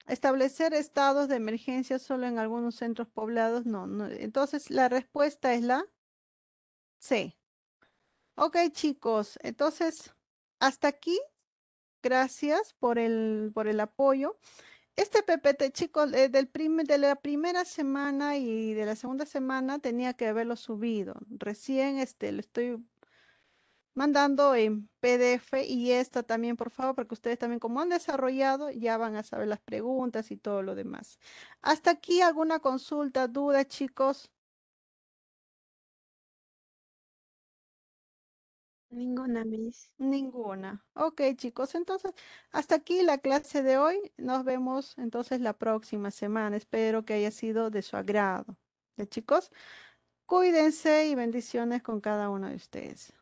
establecer estados de emergencia solo en algunos centros poblados. No, no. Entonces, la respuesta es la C. Ok, chicos. Entonces, hasta aquí. Gracias por el apoyo. Este PPT, chicos, de la primera semana y de la segunda semana tenía que haberlo subido. Recién lo estoy mandando en PDF y esta también, por favor, porque ustedes también como han desarrollado, ya van a saber las preguntas y todo lo demás. Hasta aquí alguna consulta, duda, chicos. Ninguna, Miss. Ninguna. Ok, chicos, entonces hasta aquí la clase de hoy. Nos vemos entonces la próxima semana. Espero que haya sido de su agrado. ¿Ya, chicos? Cuídense y bendiciones con cada uno de ustedes.